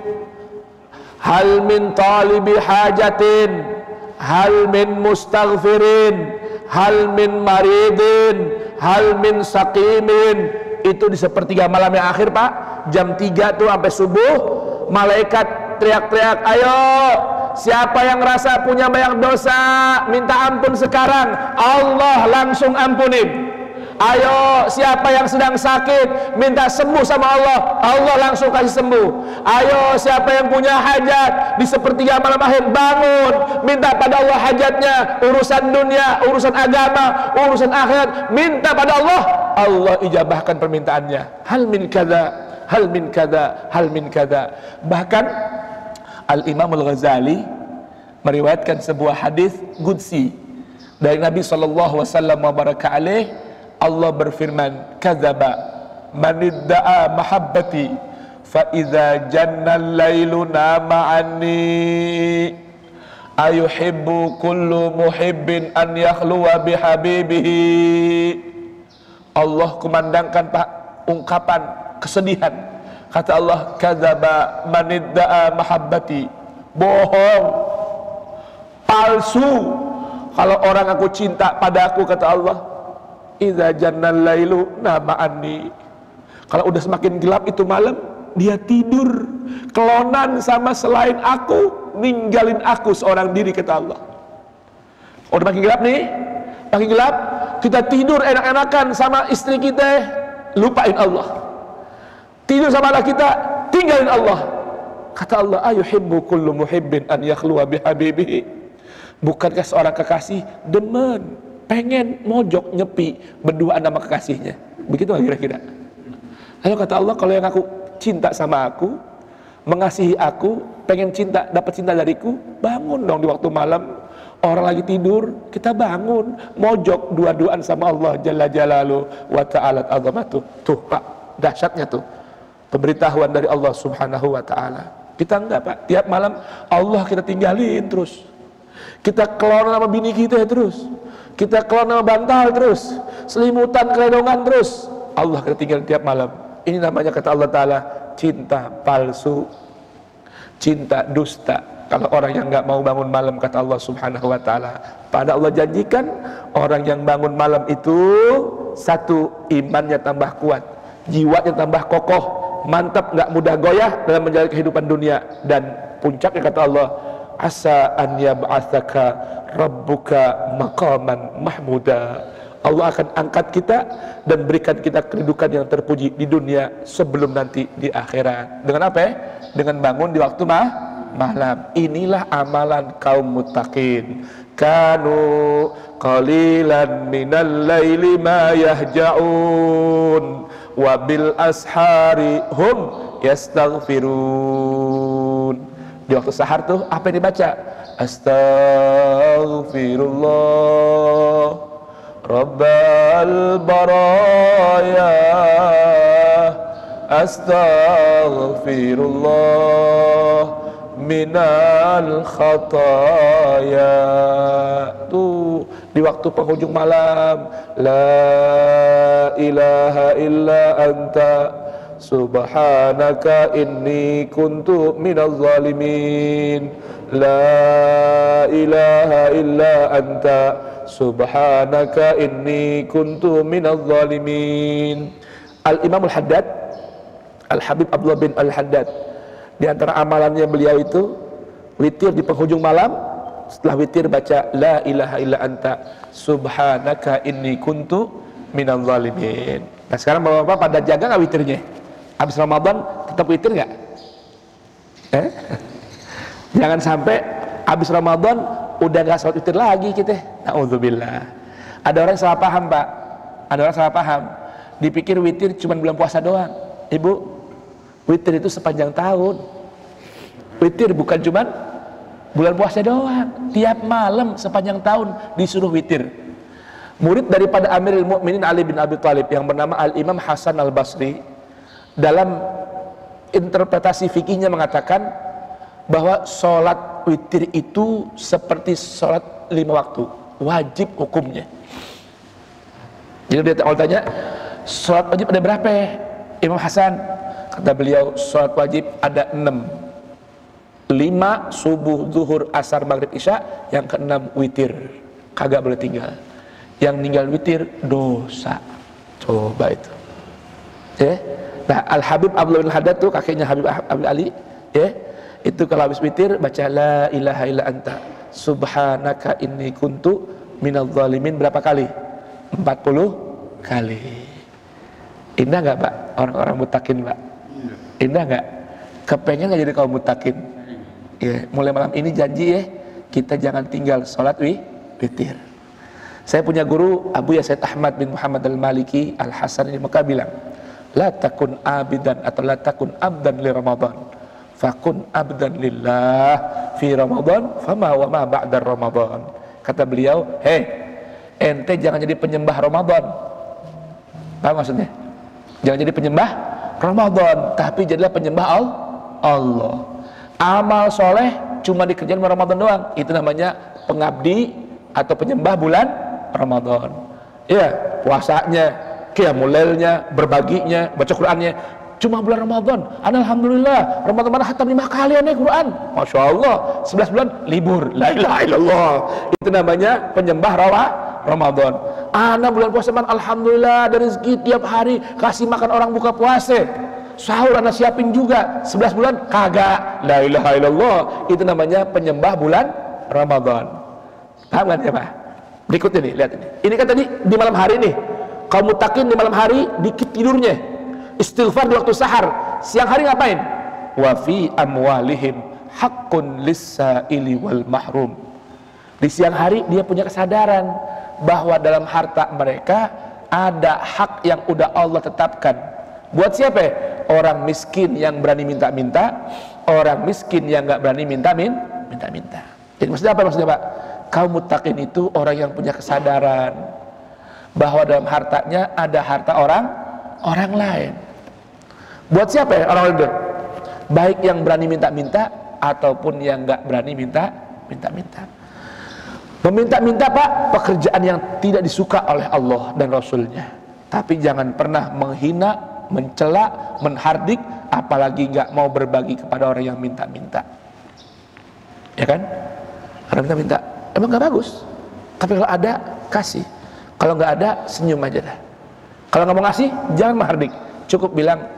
hal min talibi hajatin, hal min mustaghfirin, hal min maridin, hal min saqimin. Itu di sepertiga malam yang akhir, Pak, jam 3 tuh sampai subuh, malaikat teriak-teriak, ayo siapa yang rasa punya banyak dosa, minta ampun sekarang, Allah langsung ampunin. Ayo siapa yang sedang sakit, minta sembuh sama Allah, Allah langsung kasih sembuh. Ayo siapa yang punya hajat, di sepertiga malam akhir bangun, minta pada Allah hajatnya, urusan dunia, urusan agama, urusan akhirat, minta pada Allah, Allah ijabahkan permintaannya. Hal min kada, hal min kada, hal min kada. Bahkan Al-Imam Al-Ghazali meriwayatkan sebuah hadis qudsi dari Nabi sallallahu wasallam wa baraka alaih. Allah berfirman, kadzaba man idda'a mahabbati fa idza janna al-lailu nama anni ayuhibbu kullu muhibbin an yakhluwa bihabibihi. Allah kumandangkan, Pak, ungkapan kesedihan. Kata Allah, kadzaba man idda'a mahabbati, bohong, palsu kalau orang aku cinta padaku, kata Allah. Idza jannal lailu nama anni. Kalau udah semakin gelap itu malam, dia tidur kelonan sama selain aku, ninggalin aku seorang diri, kata Allah. Udah makin gelap nih, makin gelap, kita tidur enak-enakan sama istri kita, lupain Allah. Tidur sama anak kita, tinggalin Allah. Kata Allah, ayuhibbu kullu muhibbin an yakhluwa bihabibihi. Bukankah seorang kekasih demen, pengen mojok nyepi berduaan sama kekasihnya? Begitu nggak kira-kira? Lalu kata Allah, kalau yang aku cinta sama aku, mengasihi aku, pengen cinta, dapat cinta dariku, bangun dong di waktu malam. Orang lagi tidur, kita bangun, mojok dua-duaan sama Allah Jalla Jalaluhu wa ta'ala azamatuh. Tuh, Pak, dahsyatnya tuh pemberitahuan dari Allah Subhanahu wa ta'ala. Kita enggak, Pak, tiap malam Allah kita tinggalin terus. Kita kelon sama bini kita terus, kita kelon sama bantal terus, selimutan keledongan terus, Allah kita tinggal tiap malam. Ini namanya, kata Allah Ta'ala, cinta palsu, cinta dusta. Kalau orang yang nggak mau bangun malam, kata Allah Subhanahu wa Ta'ala, pada Allah janjikan orang yang bangun malam itu, satu, imannya tambah kuat, jiwanya tambah kokoh, mantap, nggak mudah goyah dalam menjalani kehidupan dunia. Dan puncaknya, kata Allah, asa an yab'atsaka rabbuka maqaman mahmuda. Allah akan angkat kita dan berikan kita kedudukan yang terpuji di dunia sebelum nanti di akhirat. Dengan apa ya? Dengan bangun di waktu malam. Inilah amalan kaum muttaqin. Kanu qalilan minal laili ma yahja'un wa bil ashari hum yastaghfirun. Di waktu sahar tuh apa yang dibaca? Astaghfirullah Rabbal baraya, astaghfirullah minal khataya. Tuh di waktu penghujung malam, la ilaha illa anta subhanaka inni kuntu minaz zalimin. La ilaha illa anta subhanaka inni kuntu minaz zalimin. Al-Imam Al-Haddad, Al-Habib Abdullah bin Al-Haddad Di antara amalannya beliau itu witir di penghujung malam, setelah witir baca la ilaha illa anta subhanaka inni kuntu minal zalimin. Nah sekarang bapak-bapak pada jaga nggak witirnya? Habis Ramadan tetap witir nggak? Jangan sampai habis Ramadan udah nggak sholat witir lagi kita. Na'udzubillah. Ada orang salah paham Pak. Ada orang salah paham. Dipikir witir cuma bulan puasa doang. Ibu, witir itu sepanjang tahun. Witir bukan cuma bulan puasa doang. Tiap malam sepanjang tahun disuruh witir. Murid daripada Amirul Mukminin Ali bin Abi Thalib yang bernama Al-Imam Hasan Al-Basri dalam interpretasi fikihnya mengatakan bahwa sholat witir itu seperti sholat 5 waktu, wajib hukumnya. Jadi dia tanya, sholat wajib ada berapa ya Imam Hasan? Kata beliau, sholat wajib ada 6. 5 subuh, zuhur, asar, maghrib, isya. Yang ke-6 witir, kagak boleh tinggal. Yang tinggal witir dosa. Coba itu ya. Nah Al-Habib Abdullah bin Haddad tuh kakeknya Habib Abdul Ali ya, itu kalau habis witir baca la ilaha illa anta subhanaka inni kuntu minal zalimin berapa kali? 40 kali. Indah nggak Pak orang-orang mutakin Pak? Indah nggak? Kepengen nggak jadi kaum mutakin? Ya, mulai malam ini janji ya, kita jangan tinggal sholat witir. Saya punya guru Abu Yasid Ahmad bin Muhammad Al-Maliki Al-Hasan di Mekah bilang, la takun abidan atau la takun abdan li Ramadan, fakun abdan lillah fi Ramadan fama wa ma ba'da Ramadan. Kata beliau, ente jangan jadi penyembah Ramadan. Apa maksudnya? Jangan jadi penyembah Ramadan, tapi jadilah penyembah Allah. Amal soleh cuma dikerjain Ramadan doang, itu namanya pengabdi atau penyembah bulan Ramadan. Ya, puasanya, qiyamul lailnya, berbaginya, baca Qur'annya cuma bulan Ramadan. Alhamdulillah, Ramadan mana khatam 5 kali aneh Quran. Masya Allah, 11 bulan libur. La ilaha illallah. Itu namanya penyembah Ramadan. Anak bulan puasa man, alhamdulillah ada rezeki tiap hari, kasih makan orang buka puasa. Sahur anak siapin juga. 11 bulan kagak. La ilaha illallah. Itu namanya penyembah bulan Ramadan. Paham kan ya Pak? Berikutnya nih, lihat ini. Ini kan tadi di malam hari nih. Kaum mutakin di malam hari dikit tidurnya, istighfar di waktu sahar. Siang hari ngapain? Wa fi amwalihim haqqun lis-sa'ili wal mahrum. Di siang hari dia punya kesadaran bahwa dalam harta mereka ada hak yang udah Allah tetapkan. Buat siapa? Orang miskin yang berani minta-minta, orang miskin yang nggak berani minta-minta. Jadi maksudnya apa maksudnya Pak? Kaum mutakin itu orang yang punya kesadaran bahwa dalam hartanya ada harta orang lain. Buat siapa ya orang itu? Baik yang berani minta-minta ataupun yang nggak berani minta-minta. Meminta-minta Pak, pekerjaan yang tidak disuka oleh Allah dan Rasulnya. Tapi jangan pernah menghina, mencela, menghardik, apalagi nggak mau berbagi kepada orang yang minta-minta. Ya kan? Orang minta-minta, emang nggak bagus. Tapi kalau ada, kasih. Kalau nggak ada, senyum aja dah. Kalau nggak mau ngasih, jangan menghardik. Cukup bilang,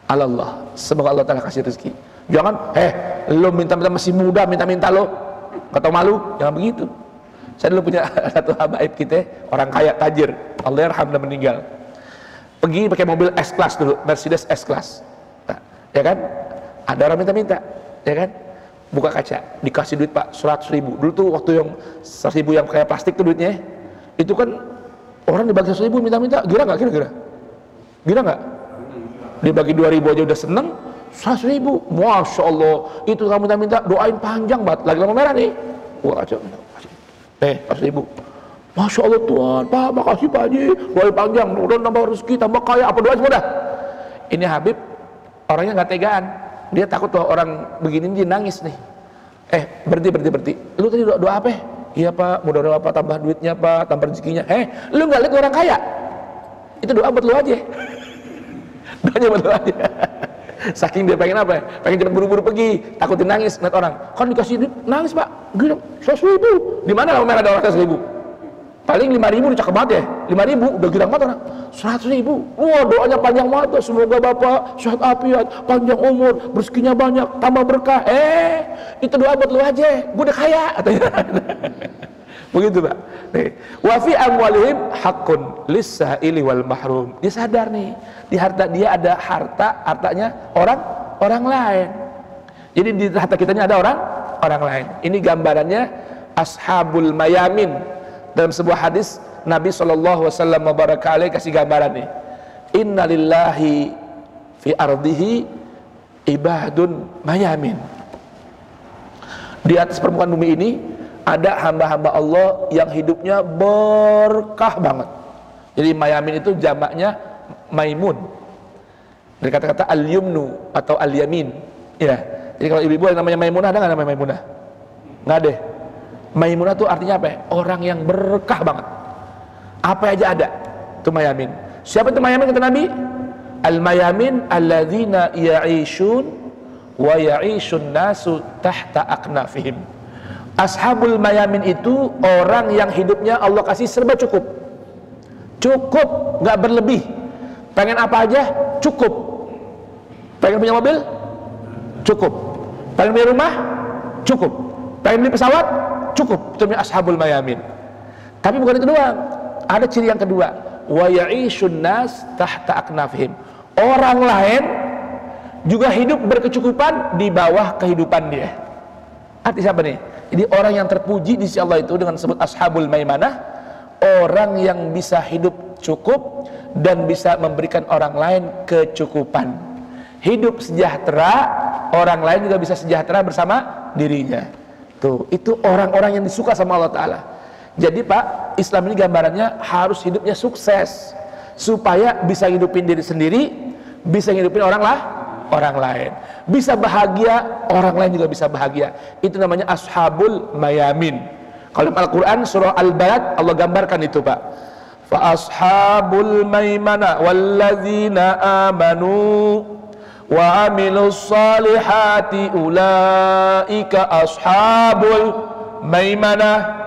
Allah, semoga Allah Ta'ala kasih rezeki. Jangan, lo minta-minta masih muda, minta-minta lo, nggak tahu malu. Jangan begitu. Saya dulu punya satu habaib kita, orang kaya, tajir, Allah yarham dan meninggal. Pergi pakai mobil S-Class dulu, Mercedes S-Class. Nah, ya kan? Ada orang minta-minta, ya kan? Buka kaca, dikasih duit Pak, 100.000. Dulu tuh waktu yang 100.000 yang kayak plastik tuh duitnya, itu kan orang dibagi 100.000 minta-minta, gira nggak kira-kira? Gira nggak? Dibagi 2.000 aja udah seneng, 100.000, Masya Allah. Itu kamu minta-minta, doain panjang banget. Lagi lampu merah nih, gua kaca, 100.000. Masya Allah Tuhan, Pak, makasih Pak Haji, doain panjang, udah nambah rezeki, tambah kaya, apa doa semua dah. Ini Habib, orangnya nggak tegaan. Dia takut kalau orang begini dia nangis nih. Berhenti. Lu tadi doa apa? Iya Pak, mudah-mudahan Pak tambah duitnya Pak, tambah rezekinya. Lu nggak lihat orang kaya? Itu doa buat lu aja. Doanya buat lu aja. Saking dia pengen apa? Pengen cepat buru-buru pergi, takutin nangis ngeliat orang. Kan dikasih duit, nangis Pak. Gila, 100.000. Di mana lampu merah ada orang 100.000? Paling 5.000 udah cakep banget ya. 5.000 udah girang banget orang. 100.000, wah doanya panjang banget. Semoga bapak sehat afiat, panjang umur, rezekinya banyak, tambah berkah. Itu doa buat lu aja, gue udah kaya. Begitu Pak. Wa fi amwalihim haqqun lis-sa'ili wal mahrum. Dia sadar nih, di harta dia ada hartanya orang lain. Jadi di harta kitanya ada orang lain. Ini gambarannya ashabul mayamin. Dalam sebuah hadis Nabi SAW kasih gambaran nih. Inna lillahi fi ardihi ibadun mayamin. Di atas permukaan bumi ini ada hamba-hamba Allah yang hidupnya berkah banget. Jadi mayamin itu jamaknya maimun. Dari kata-kata al-yumnu atau al-yamin. Ya. Jadi kalau ibu-ibu yang namanya Maimunah, ada nggak namanya Maimunah? Nggak ada. Maimunah itu artinya apa ya? Orang yang berkah banget. Apa aja ada. Itu mayamin. Siapa itu mayamin kata Nabi? Al-mayamin alladzina ya'ishun wa ya'ishun nasu tahta aknafihim. Ashabul mayamin itu orang yang hidupnya Allah kasih serba cukup. Cukup, nggak berlebih. Pengen apa aja? Cukup. Pengen punya mobil? Cukup. Pengen punya rumah? Cukup. Pengen beli pesawat? Cukup. Itu ashabul mayamin. Tapi bukan itu doang. Ada ciri yang kedua. Wa ya'ishun nas tahta aknafihim. Orang lain juga hidup berkecukupan di bawah kehidupan dia. Artinya apa nih? Jadi orang yang terpuji di sisi Allah itu dengan disebut ashabul maimanah, orang yang bisa hidup cukup dan bisa memberikan orang lain kecukupan. Hidup sejahtera, orang lain juga bisa sejahtera bersama dirinya. Tuh, itu orang-orang yang disuka sama Allah Ta'ala. Jadi Pak, Islam ini gambarannya harus hidupnya sukses, supaya bisa hidupin diri sendiri, bisa hidupin orang lain, bisa bahagia, orang lain juga bisa bahagia. Itu namanya ashabul mayamin. Kalau Al-Quran surah Al-Balad Allah gambarkan itu Pak. Fa ashabul maimana walladzina amanu wa amilus salihati ulaika ashabul maimanah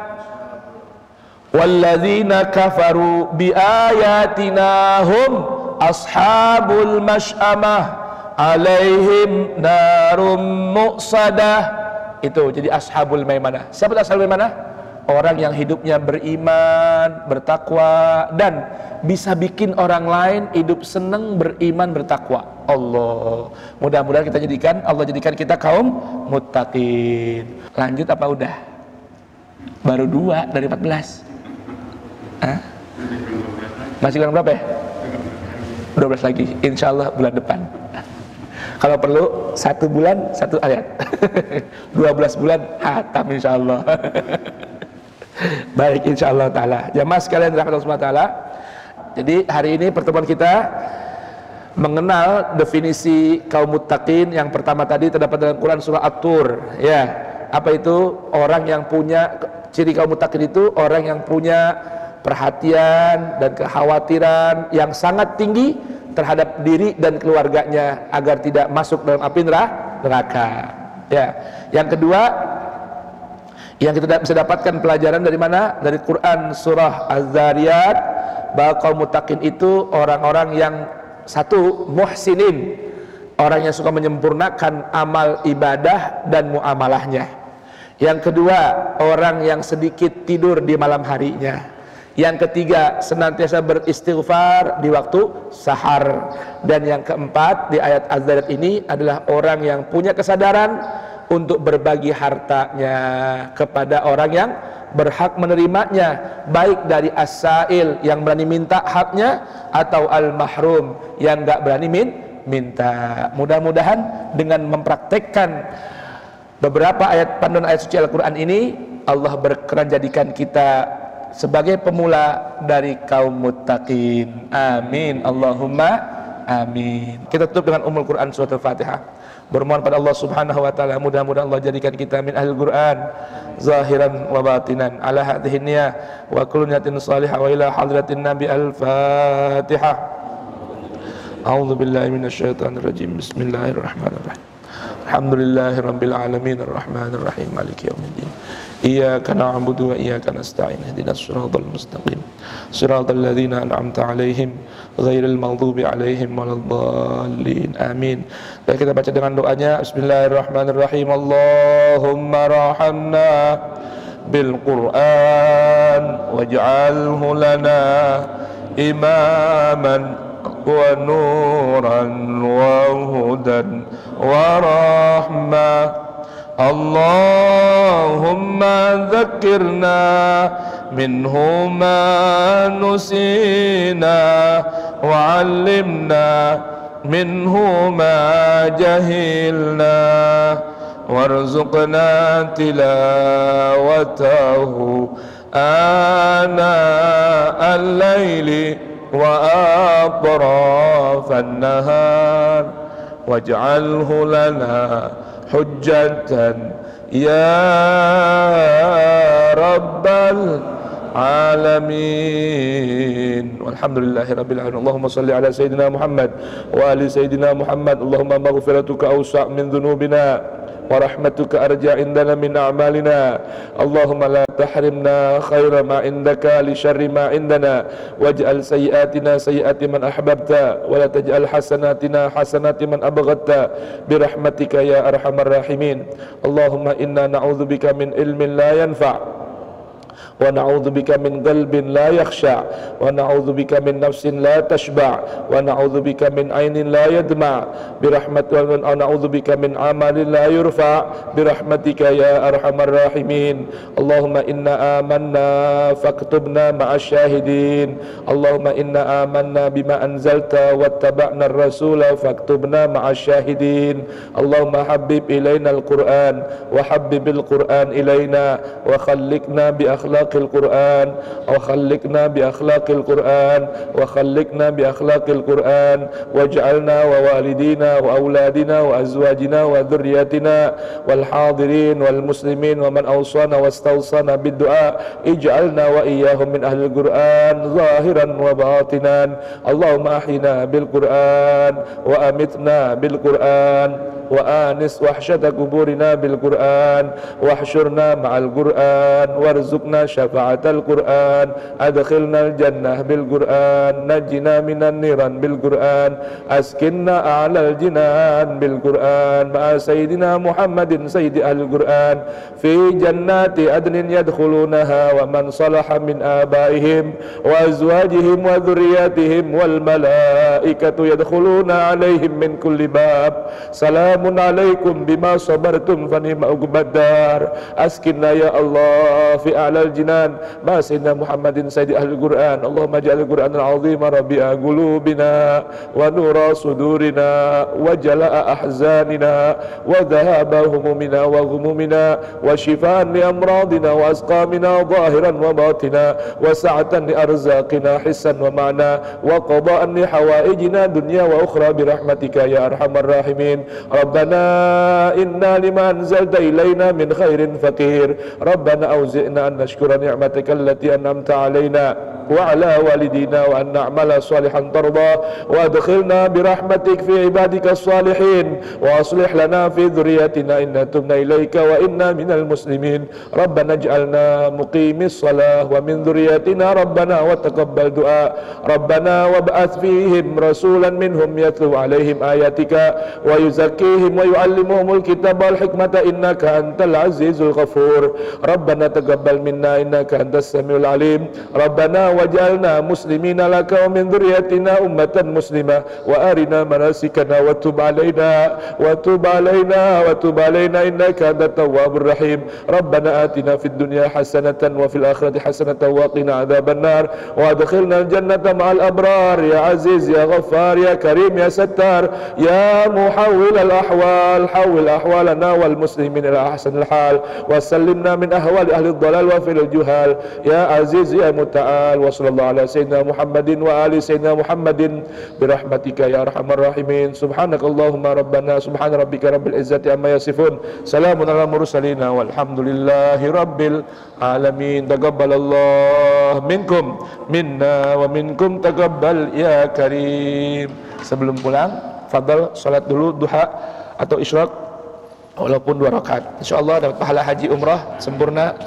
walladzina kafaru biayatina hum ashabul mash'amah alaihim narum muqsadah. Itu jadi ashabul maimanah. Siapa ashabul maimanah? Orang yang hidupnya beriman, bertakwa, dan bisa bikin orang lain hidup senang, beriman, bertakwa. Allah, mudah-mudahan Allah jadikan kita kaum muttaqin. Lanjut apa udah? Baru 2 dari 14. Hah? Masih kurang berapa ya? 12 lagi, insya Allah bulan depan. Kalau perlu 1 bulan 1 ayat. 12 bulan hatam insya Allah. Baik, insya Allah ta'ala. Jamaah sekalian dirahmati Allah ta'ala. Jadi hari ini pertemuan kita mengenal definisi kaum muttaqin. Yang pertama tadi terdapat dalam Quran surah At-Tur. Ya, apa itu? Orang yang punya ciri kaum muttaqin itu orang yang punya perhatian dan kekhawatiran yang sangat tinggi terhadap diri dan keluarganya agar tidak masuk dalam api neraka. Ya. Yang kedua, yang kita bisa dapatkan pelajaran dari mana? Dari Quran surah Az-Zariyat, bahwa kaum muttaqin itu orang-orang yang satu, muhsinin, orang yang suka menyempurnakan amal ibadah dan muamalahnya. Yang kedua, orang yang sedikit tidur di malam harinya. Yang ketiga, senantiasa beristighfar di waktu sahar. Dan yang keempat di ayat Az-Zariyat ini adalah orang yang punya kesadaran untuk berbagi hartanya kepada orang yang berhak menerimanya, baik dari as-sa'il yang berani minta haknya atau al-mahrum yang gak berani minta. Mudah-mudahan dengan mempraktekkan beberapa ayat panduan ayat suci Al-Quran ini, Allah berkenan jadikan kita sebagai pemula dari kaum muttaqin. Amin, Allahumma amin. Kita tutup dengan Ummul Quran surat Al-Fatihah. Bermohon pada Allah Subhanahu wa taala, mudah-mudahan Allah jadikan kita min ahli Quran zahiran wa batinan ala hadhihi niyyah wa kullu niyatin salihah wa ila hadratin nabi. Al-Fatihah. A'udzu billahi minasyaitonir rajim. Bismillahirrahmanirrahim. Alhamdulillahirabbil alamin arrahmanir rahim maliki yaumiddin. إياك نعبد وإياك نستعين اهدنا الصراط المستقيم صراط الذين أنعمت عليهم غير المغضوب عليهم waladhdallin. Amin. Baik, kita baca dengan doanya. Bismillahirrahmanirrahim. Allahumma rahamna bil Qur'an waj'alhu lana imaman wa nuran wa hudan wa rahmah. Allahumma dzakirna minhu ma nusina wa 'allimna minhu ma jahilna warzuqna tilawatahu ana al-laili wa atrafan nahar waj'alhu lana hujjatan ya rabbal alamin. Walhamdulillahi rabbil alamin. Allahumma salli ala sayyidina Muhammad wa ali sayyidina Muhammad. Allahumma maghfiratuka awsa' min dhunubina wa rahmatuka arja' indana min a'malina. Allahumma la tahrimna khaira ma indaka li syarri ma indana waj'al sayyi'atina sayyi'ati man ahbabta wa la taj'al hasanatina hasanati man abghadta bi rahmatika ya arhamar rahimin. Allahumma inna na'udzubika min ilmin la yanfa' wa na'udzubika min qalbin la yakhsha' wa na'udzubika min nafsin la tashba' wa na'udzubika min 'ainin la yadma' bi rahmatika wa na'udzubika min 'amalin la yurfa' bi rahmatika ya arhamar rahimin. Allahumma inna amanna faktubna ma'asy syahidin. Allahumma inna amanna bima anzalta wattaba'na ar-rasula faktubna ma'asy syahidin. Allahumma habbib ilaina al-Qur'an wa habbibil Qur'an ilaina wa khalliqna bi akhlaqil Qur'an wa khalliqna bi akhlaqil Qur'an wa khalliqna bi akhlaqil Qur'an waj'alna wa walidina wa auladina wa azwajina wa dhurriyyatina wal hadirin wal muslimin wa man awsana wastawsana bid du'a ij'alna wa iyyahum min ahlil Qur'an zahiran wa batinan. Allahumma ahyina bil Qur'an wa amitna bil Qur'an wa anis wahsyata kuburina bil Qur'an wahsyurna ma'al Qur'an warzuqna syafa'atal Qur'an adkhilna al-jannah bil Qur'an najina minan niran bil Qur'an askinna a'lal jinan bil Qur'an ma'a sayyidina Muhammadin sayyidi al-Qur'an fi jannati adnin yadkhulunaha wa man salaha min abaihim wa azwajihim wa dhurriyyatihim wal malaikatu yadkhuluna alaihim min kulli bab. Salamun alaikum bima sabartum fa ni'ma uqbadar. Askinna ya Allah fi a'lal jinan ma sayyidina Muhammadin sayyidi ahli Qur'an. Allahumma ja'al Qur'an al-azim rabi'a qulubina wa nura sudurina wa jala'a ahzanina wa dhahaba humumina wa ghumumina wa shifaan li amradina wa asqamina zahiran wa batina wa sa'atan li arzaqina hissan wa ma'na wa qada'an li hawaijina dunya wa ukhra bi rahmatika ya arhamar rahimin. Rabbana inna lima anzalta ilayna min khairin faqir. Rabbana auzi'na an nashkura ni'mataka allati an'amta alayna wa ala walidina wa an na'mala salihan tarda wa adkhilna bi rahmatik fi ibadika salihin wa aslih lana fi dhurriyyatina inna tubna ilayka wa inna minal muslimin. Rabbana ij'alna muqimis salah wa min dhurriyyatina rabbana wa taqabbal du'a. Rabbana wab'ath fihim rasulan minhum yatlu alaihim ayatika wa yuzakkihim wa yu'allimuhumul kitaba wal hikmata innaka antal azizul ghafur. Rabbana taqabbal minna innaka antas samiul alim. Rabbana waj'alna muslimina laka wa min dhurriyyatina ummatan muslimah wa arina manasikana wa tub alaina wa tub alaina wa tub alaina innaka antat tawwabur rahim. Rabbana atina fid dunya hasanatan wa fil akhirati hasanatan wa qina adzaban nar wa adkhilna al jannata ma'al abrar ya aziz ya ghaffar ya karim ya sattar ya muhawwil al ahwal hawwil ahwalana wal muslimin ila ahsanil hal wa sallimna min ahwali ahli dhalal wa fil juhal ya aziz ya muta'al. Wa sallallahu ala sayyidina Muhammadin wa ali sayyidina Muhammadin birahmatika ya arhamar rahimin. Subhanakallahumma rabbana subhana rabbika rabbil izzati amma yasifun. Salamun ala mursalin walhamdulillahi rabbil alamin. Taqabbalallahu minkum minna wa minkum taqabbal ya karim. Sebelum pulang, fadal salat dulu duha atau isyraq. walaupun 2 rakaat. Insyaallah dapat pahala haji umrah sempurna.